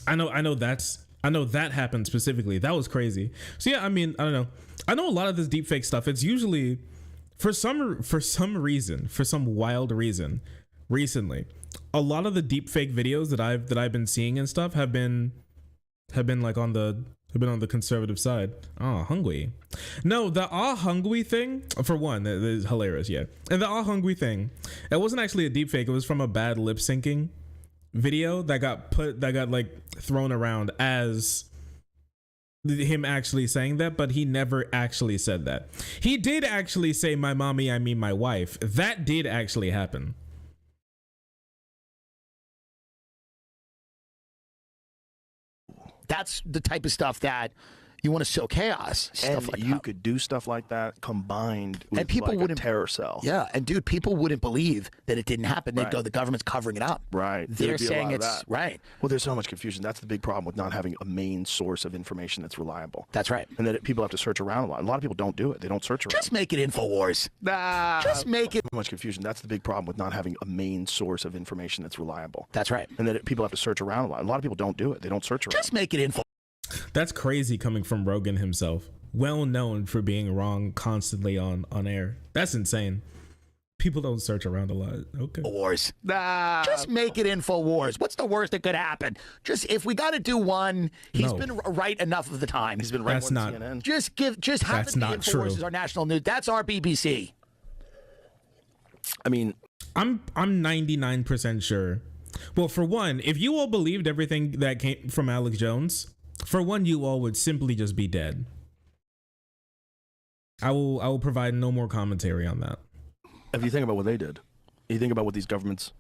Speaker 1: I know that happened specifically. That was crazy. So yeah, I mean, I don't know. I know a lot of this deepfake stuff. It's usually for some wild reason recently. A lot of the deepfake videos that I've been seeing and stuff have been like on the conservative side. Hungry. No, the hungry thing, for one, that is hilarious, yeah. And the hungry thing, it wasn't actually a deep fake. It was from a bad lip syncing video that got like thrown around as him actually saying that, but he never actually said that. He did actually say my mommy, I mean my wife. That did actually happen.
Speaker 13: That's the type of stuff that you want to sow chaos. Stuff like
Speaker 12: you
Speaker 13: that.
Speaker 12: could do stuff like that combined with
Speaker 13: And people
Speaker 12: like
Speaker 13: wouldn't-
Speaker 12: a terror cell.
Speaker 13: Yeah, and dude, people wouldn't believe that it didn't happen. They'd
Speaker 12: Right.
Speaker 13: go, the government's covering it up.
Speaker 12: Right.
Speaker 13: They're
Speaker 12: There'd be a
Speaker 13: saying
Speaker 12: lot of
Speaker 13: it's
Speaker 12: that.
Speaker 13: right.
Speaker 12: Well, there's so much confusion. That's the big problem with not having a main source of information that's reliable.
Speaker 13: That's right.
Speaker 12: And that people have to search around a lot. A lot of people don't do it. They don't search around.
Speaker 13: Just make it Infowars. Just make it.
Speaker 12: So much confusion. That's the big problem with not having a main source of information that's reliable.
Speaker 13: That's right.
Speaker 12: And that people have to search around a lot. A lot of people don't do it. They don't search around.
Speaker 13: Just make it Info.
Speaker 1: That's crazy coming from Rogan himself. Well known for being wrong constantly on air. That's insane. People don't search around a lot. Okay.
Speaker 13: Wars. Just make it Infowars. What's the worst that could happen? Just if we got to do one, he's been right enough of the time.
Speaker 12: He's been right.
Speaker 1: That's not.
Speaker 12: CNN.
Speaker 13: Just have
Speaker 1: That's
Speaker 13: it be
Speaker 1: not
Speaker 13: Infowars
Speaker 1: true.
Speaker 13: as our national news. That's our BBC.
Speaker 12: I mean,
Speaker 1: I'm 99% sure. Well, for one, if you all believed everything that came from Alex Jones, for one, you all would simply just be dead. I will provide no more commentary on that.
Speaker 12: if you think about what they did, you think about what these governments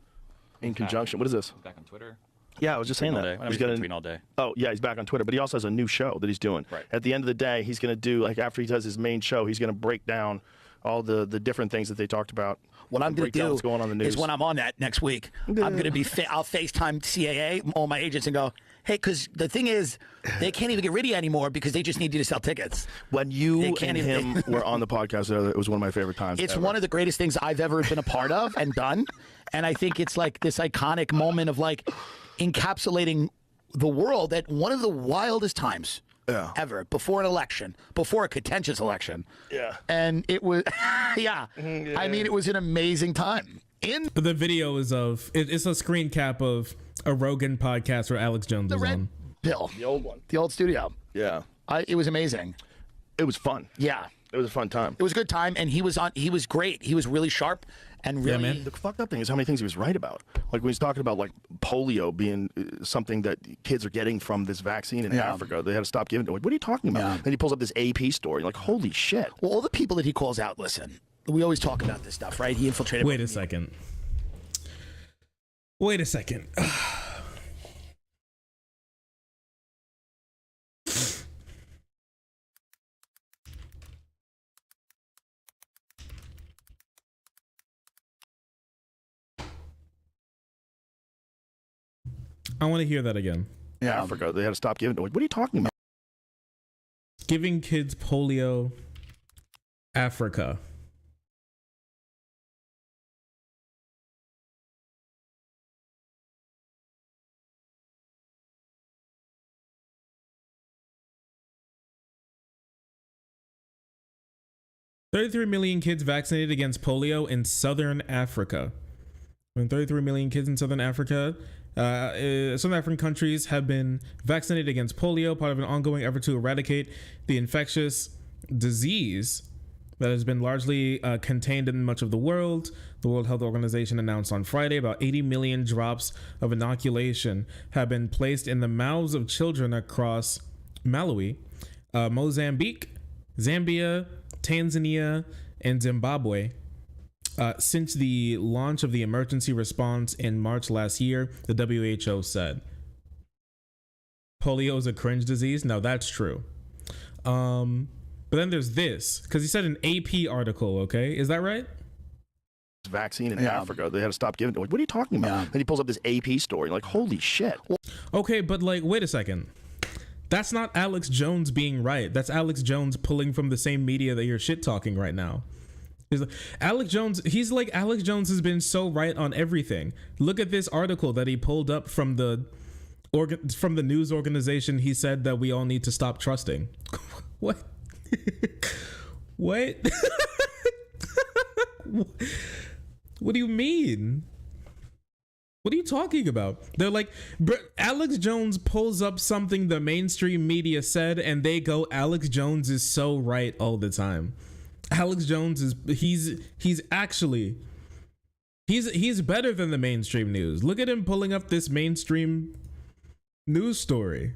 Speaker 12: in conjunction. What is this?
Speaker 9: Back on Twitter.
Speaker 12: Yeah, I was just saying that.
Speaker 9: He's going to tweet all day.
Speaker 12: Oh, yeah, he's back on Twitter, but he also has a new show that he's doing.
Speaker 9: Right.
Speaker 12: At the end of the day, he's going to do, like, after he does his main show, he's going to break down all the different things that they talked about.
Speaker 13: What I'm going to do
Speaker 12: what's going on in the news.
Speaker 13: is when I'm on that next week, I'm going to be, I'll FaceTime CAA, all my agents, and go, hey, because the thing is, they can't even get rid of you anymore because they just need you to sell tickets.
Speaker 12: When you and him were on the podcast, it was one of my favorite times.
Speaker 13: It's
Speaker 12: ever.
Speaker 13: one of the greatest things I've ever been a part of and done. And I think it's like this iconic moment of like encapsulating the world at one of the wildest times ever, before an election, before a contentious election.
Speaker 12: Yeah.
Speaker 13: And it was, yeah. I mean, it was an amazing time.
Speaker 1: The video is it's a screen cap of a Rogan podcast where Alex Jones was on.
Speaker 13: Bill.
Speaker 12: The old one.
Speaker 13: The old studio.
Speaker 12: Yeah.
Speaker 13: It was amazing.
Speaker 12: It was fun.
Speaker 13: Yeah.
Speaker 12: It was a fun time.
Speaker 13: It was a good time, and he was great. He was really sharp and really.
Speaker 12: Yeah, man. The fucked up thing is how many things he was right about. Like when he's talking about like polio being something that kids are getting from this vaccine in Africa, they had to stop giving it. Like, what are you talking about?
Speaker 13: Yeah.
Speaker 12: Then he pulls up this AP story. Like, holy shit.
Speaker 13: Well, all the people that he calls out, listen, we always talk about this stuff, right? He infiltrated.
Speaker 1: Wait a second. Wait a second. I want to hear that again.
Speaker 12: Yeah. Africa, they had to stop giving it. Like, what are you talking about?
Speaker 1: Giving kids polio, Africa. 33 million kids vaccinated against polio in southern Africa. When 33 million kids in southern Africa, Southern African countries have been vaccinated against polio, part of an ongoing effort to eradicate the infectious disease that has been largely contained in much of the world. The World Health Organization announced on Friday about 80 million drops of inoculation have been placed in the mouths of children across Malawi, Mozambique, Zambia, Tanzania, and Zimbabwe. Since the launch of the emergency response in March last year, the WHO said. Polio is a cringe disease? No, that's true. But then there's this, because he said an AP article, okay? Is that right?
Speaker 12: Vaccine in Africa, they had to stop giving it. Like, what are you talking about? Then he pulls up this AP story, like, holy shit.
Speaker 1: Okay, but like, wait a second. That's not Alex Jones being right. That's Alex Jones pulling from the same media that you're shit talking right now. Alex Jones, he's like, Alex Jones has been so right on everything. Look at this article that he pulled up from the news organization. He said that we all need to stop trusting. What? What? What do you mean? What are you talking about? They're like, Alex Jones pulls up something the mainstream media said and they go, Alex Jones is so right all the time. Alex Jones is, he's actually, he's better than the mainstream news. Look at him pulling up this mainstream news story.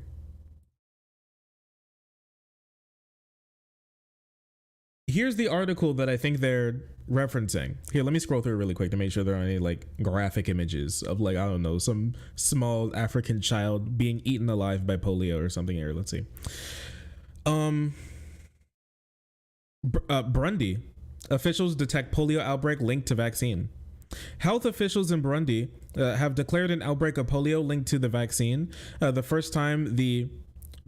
Speaker 1: Here's the article that I think they're referencing. Here, let me scroll through it really quick to make sure there aren't any like graphic images of like, I don't know, some small African child being eaten alive by polio or something here. Let's see. Burundi. Officials detect polio outbreak linked to vaccine. Health officials in Burundi have declared an outbreak of polio linked to the vaccine. The first time the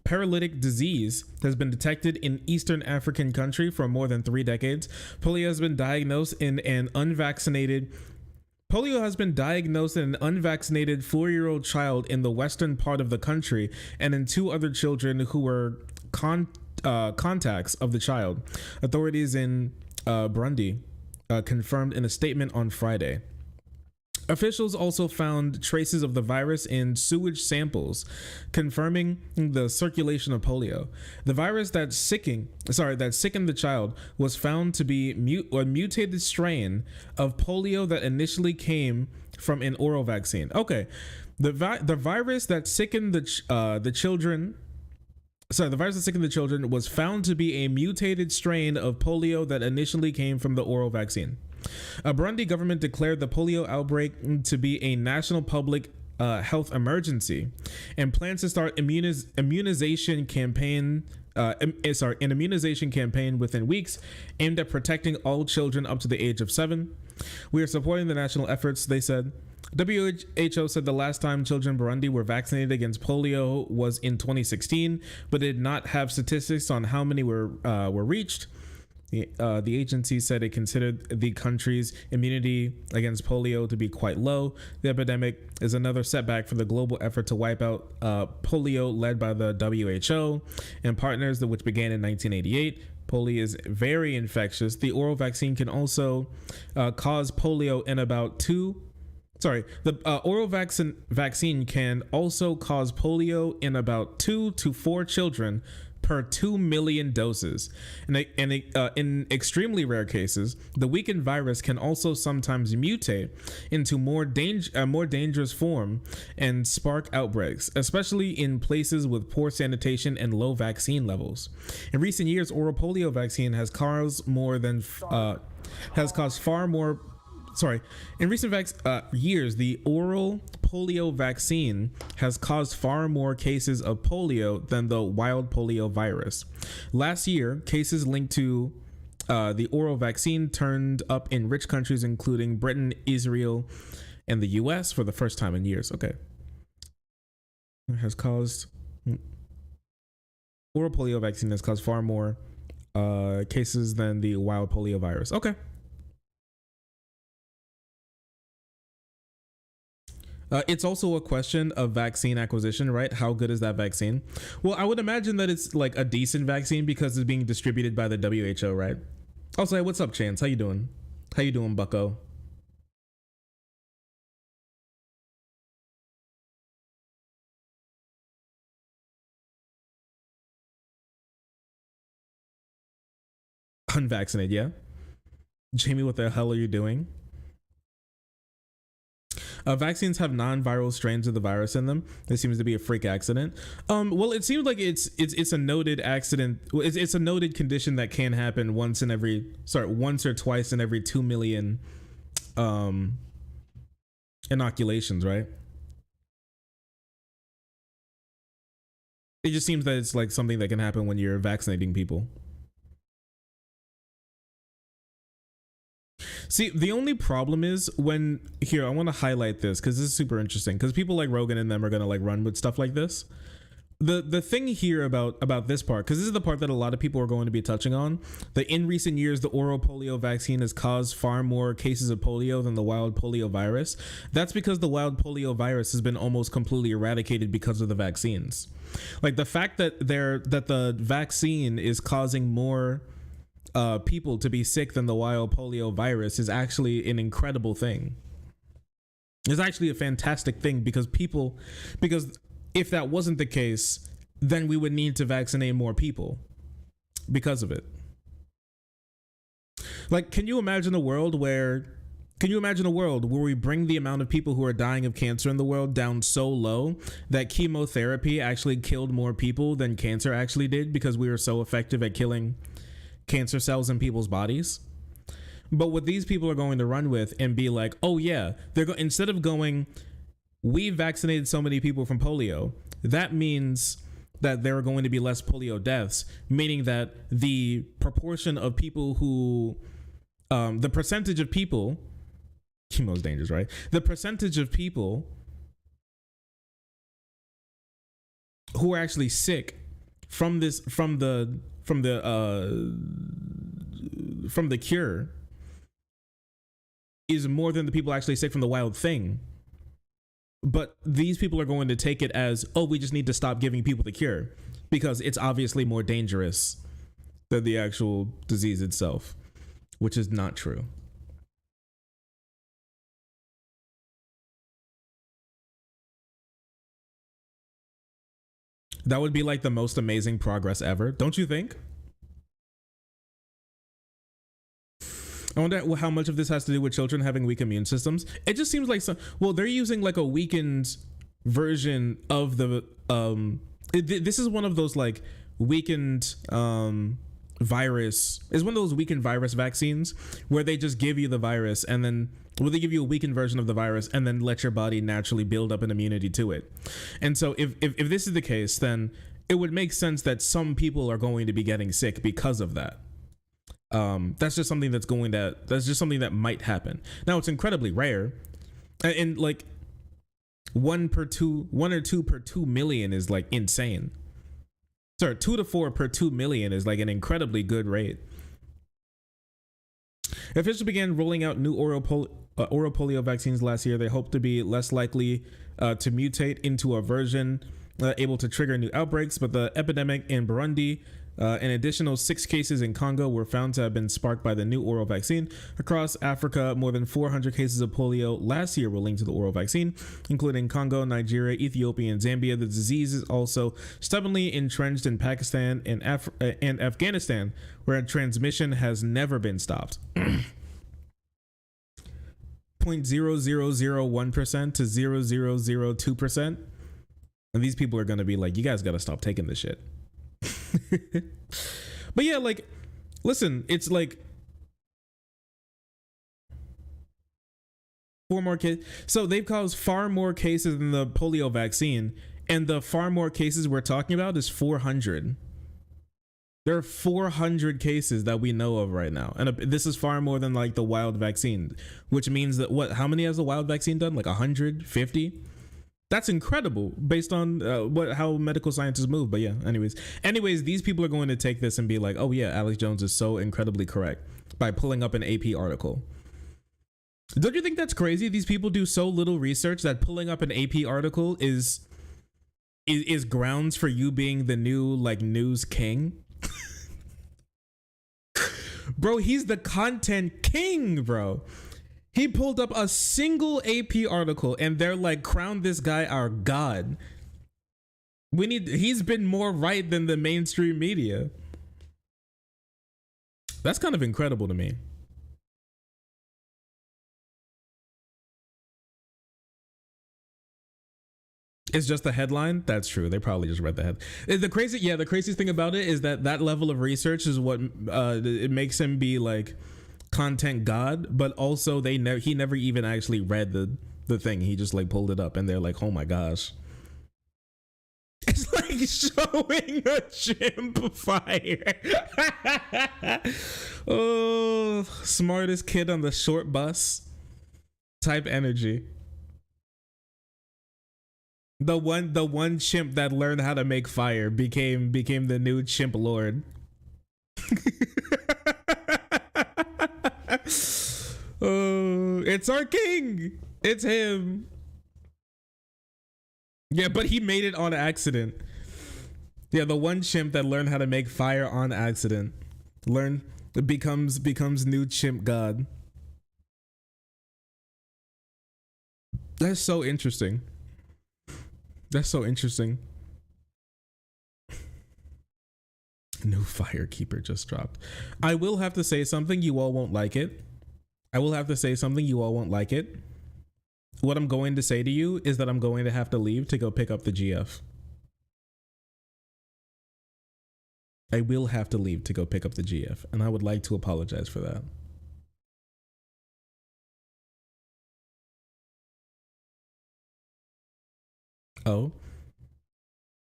Speaker 1: paralytic disease has been detected in Eastern African country for more than 3 decades. Polio has been diagnosed in an unvaccinated 4-year-old child in the western part of the country and in 2 other children who were contacts of the child. Authorities in Burundi confirmed in a statement on Friday. Officials also found traces of the virus in sewage samples, confirming the circulation of polio. The virus that sickened the child was found to be a mutated strain of polio that initially came from an oral vaccine. Okay, the virus that sickened the children was found to be a mutated strain of polio that initially came from the oral vaccine. Burundi government declared the polio outbreak to be a national public health emergency and plans to start an immunization campaign within weeks aimed at protecting all children up to the age of 7. We are supporting the national efforts, they said. WHO said the last time children in Burundi were vaccinated against polio was in 2016, but did not have statistics on how many were reached. The agency said it considered the country's immunity against polio to be quite low. The epidemic is another setback for the global effort to wipe out polio led by the WHO and partners, which began in 1988. Polio is very infectious. The oral vaccine can also cause polio in about 2 can also cause polio in about 2 to 4 children per 2 million doses. And in extremely rare cases, the weakened virus can also sometimes mutate into a more dangerous form and spark outbreaks, especially in places with poor sanitation and low vaccine levels. In recent years, oral polio vaccine has caused in recent years, the oral polio vaccine has caused far more cases of polio than the wild polio virus. Last year, cases linked to the oral vaccine turned up in rich countries, including Britain, Israel, and the US for the first time in years. Okay. Oral polio vaccine has caused far more cases than the wild polio virus. Okay. It's also a question of vaccine acquisition, right? How good is that vaccine? Well, I would imagine that it's like a decent vaccine because it's being distributed by the WHO, right? I'll say, what's up, Chance? How you doing? How you doing, bucko? Unvaccinated, yeah. Jamie, what the hell are you doing? Vaccines have non-viral strains of the virus in them. This seems to be a freak accident. Well, it seems like it's a noted accident. It's a noted condition that can happen once or twice in every 2 million inoculations, right? It just seems that it's like something that can happen when you're vaccinating people. See, the only problem is when here, I want to highlight this because this is super interesting because people like Rogan and them are going to like run with stuff like this. The thing here about this part, because this is the part that a lot of people are going to be touching on, that in recent years, the oral polio vaccine has caused far more cases of polio than the wild polio virus. That's because the wild polio virus has been almost completely eradicated because of the vaccines. Like the fact that the vaccine is causing more people to be sick than the wild polio virus is actually an incredible thing. It's actually a fantastic thing because if that wasn't the case, then we would need to vaccinate more people because of it. Like, can you imagine a world where we bring the amount of people who are dying of cancer in the world down so low that chemotherapy actually killed more people than cancer actually did because we were so effective at killing cancer cells in people's bodies? But what these people are going to run with and be like, oh yeah, instead of going, we vaccinated so many people from polio, that means that there are going to be less polio deaths, meaning that the proportion of people who, the percentage of people, chemo is dangerous, right? The percentage of people who are actually sick from the cure is more than the people actually sick from the wild thing. But these people are going to take it as, oh, we just need to stop giving people the cure because it's obviously more dangerous than the actual disease itself, which is not true. That would be like the most amazing progress ever, don't you think? I wonder how much of this has to do with children having weak immune systems. It just seems like they're using like a weakened version of the this is one of those like weakened virus. It's one of those weakened virus vaccines where they just give you the virus and then they give you a weakened version of the virus and then let your body naturally build up an immunity to it. And so if this is the case, then it would make sense that some people are going to be getting sick because of that. That's just something that's just something that might happen. Now it's incredibly rare, and like 1 or 2 per 2 million is like insane. Sorry, 2 to 4 per 2 million is like an incredibly good rate. Officials began rolling out new oral polio vaccines last year. They hope to be less likely to mutate into a version able to trigger new outbreaks, but the epidemic in Burundi, an additional 6 cases in Congo were found to have been sparked by the new oral vaccine. Across Africa, more than 400 cases of polio last year were linked to the oral vaccine, including Congo, Nigeria, Ethiopia, and Zambia. The disease is also stubbornly entrenched in Pakistan and Afghanistan, where transmission has never been stopped. 0.0001% to 0.0002%. And these people are going to be like, you guys got to stop taking this shit. But yeah, like, listen, it's like 4 more cases. So they've caused far more cases than the polio vaccine, and the far more cases we're talking about is 400. There are 400 cases that we know of right now, and this is far more than like the wild vaccine, which means that how many has the wild vaccine done? Like 150. That's incredible based on how medical scientists move. But yeah, anyways, these people are going to take this and be like, oh yeah, Alex Jones is so incredibly correct by pulling up an AP article. Don't you think that's crazy? These people do so little research that pulling up an AP article is grounds for you being the new like news king. Bro, he's the content king, bro. He pulled up a single AP article and they're like, crown this guy our god. He's been more right than the mainstream media. That's kind of incredible to me. It's just the headline. That's true. They probably just read the head. The craziest thing about it is that level of research is what it makes him be like content god. But also he never even actually read the thing. He just like pulled it up and they're like, oh my gosh. It's like showing a chimp fire. Oh, smartest kid on the short bus type energy. The one chimp that learned how to make fire became the new chimp lord. Oh, it's our king. It's him. Yeah, but he made it on accident. Yeah, the one chimp that learned how to make fire on accident becomes new chimp god. That's so interesting. That's so interesting. New Firekeeper just dropped. I will have to say something. You all won't like it. What I'm going to say to you is that I'm going to have to leave to go pick up the GF. I will have to leave to go pick up the GF, and I would like to apologize for that. Oh,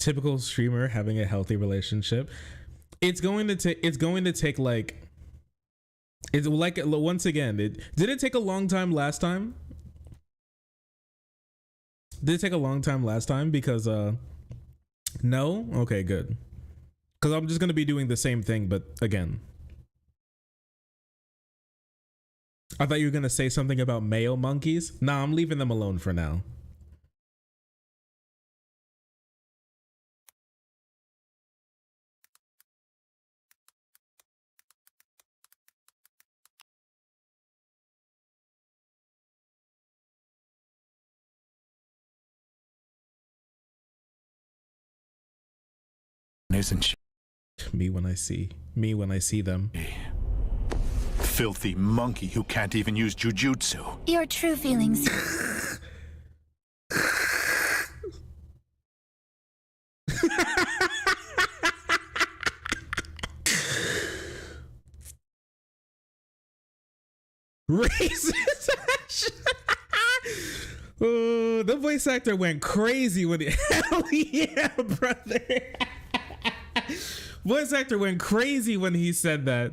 Speaker 1: typical streamer having a healthy relationship. It's going to take like, it's like, once again, did it take a long time last time? Did it take a long time last time? Because no? Okay, good. Because I'm just going to be doing the same thing, but again. I thought you were going to say something about mayo monkeys. Nah, I'm leaving them alone for now.
Speaker 16: Isn't she?
Speaker 1: Me when I see them.
Speaker 16: Filthy monkey who can't even use jujutsu.
Speaker 17: Your true feelings.
Speaker 1: Racist. Oh, the voice actor went crazy when it. Hell yeah, brother. Voice actor went crazy when he said that.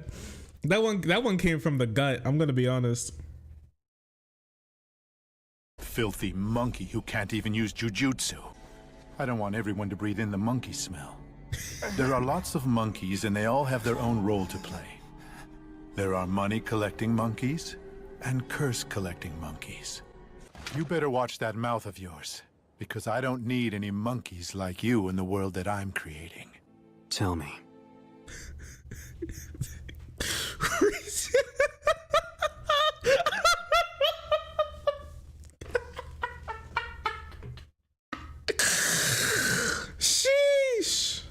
Speaker 1: That one came from the gut. I'm gonna be honest.
Speaker 16: Filthy monkey who can't even use jujutsu. I don't want everyone to breathe in the monkey smell. There are lots of monkeys and they all have their own role to play. There are money collecting monkeys and curse collecting monkeys. You better watch that mouth of yours, because I don't need any monkeys like you in the world that I'm creating.
Speaker 18: Tell me.
Speaker 1: Sheesh.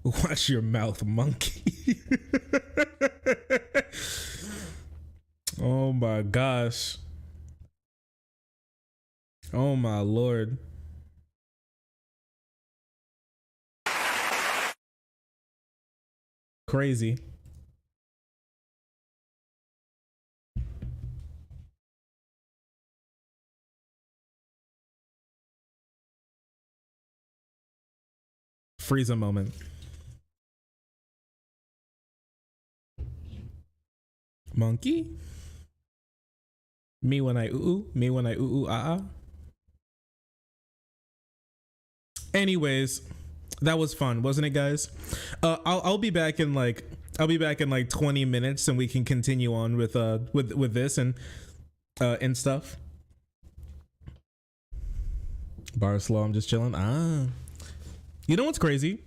Speaker 1: Watch your mouth, monkey. Oh my gosh. Oh my Lord. Crazy. Freeze a moment. Monkey? Me when I ooh, me when I ooh ah ah. Anyways, that was fun, wasn't it, guys? I'll be back in like 20 minutes, and we can continue on with this and stuff. Bar slow, I'm just chilling. You know what's crazy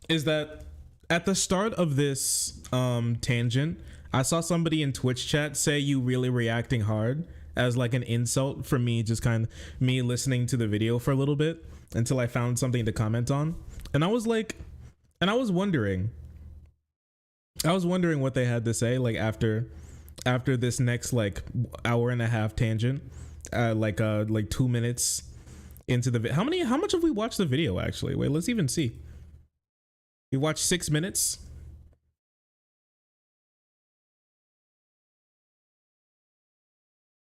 Speaker 1: is that at the start of this tangent, I saw somebody in Twitch chat say you really reacting hard as like an insult for me, just kind of me listening to the video for a little bit until I found something to comment on. And I was like, and I was wondering what they had to say like after this next like hour and a half tangent, like 2 minutes into the how much have we watched the video actually? Wait, let's even see. We watched 6 minutes.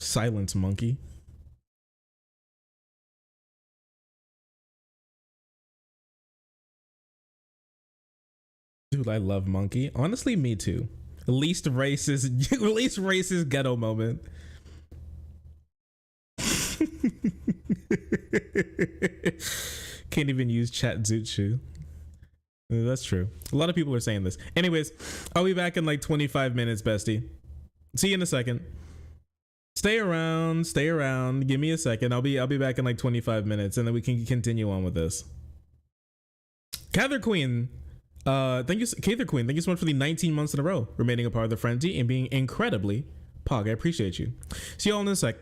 Speaker 1: Silence, monkey. Dude, I love monkey. Honestly, me too. Least racist ghetto moment. Can't even use chat Zootsu. That's true. A lot of people are saying this. Anyways, I'll be back in like 25 minutes, bestie. See you in a second. Stay around. Give me a second. I'll be back in like 25 minutes, and then we can continue on with this. Cather Queen, thank you, Cather Queen. Thank you so much for the 19 months in a row remaining a part of the frenzy and being incredibly pog. I appreciate you. See you all in a sec.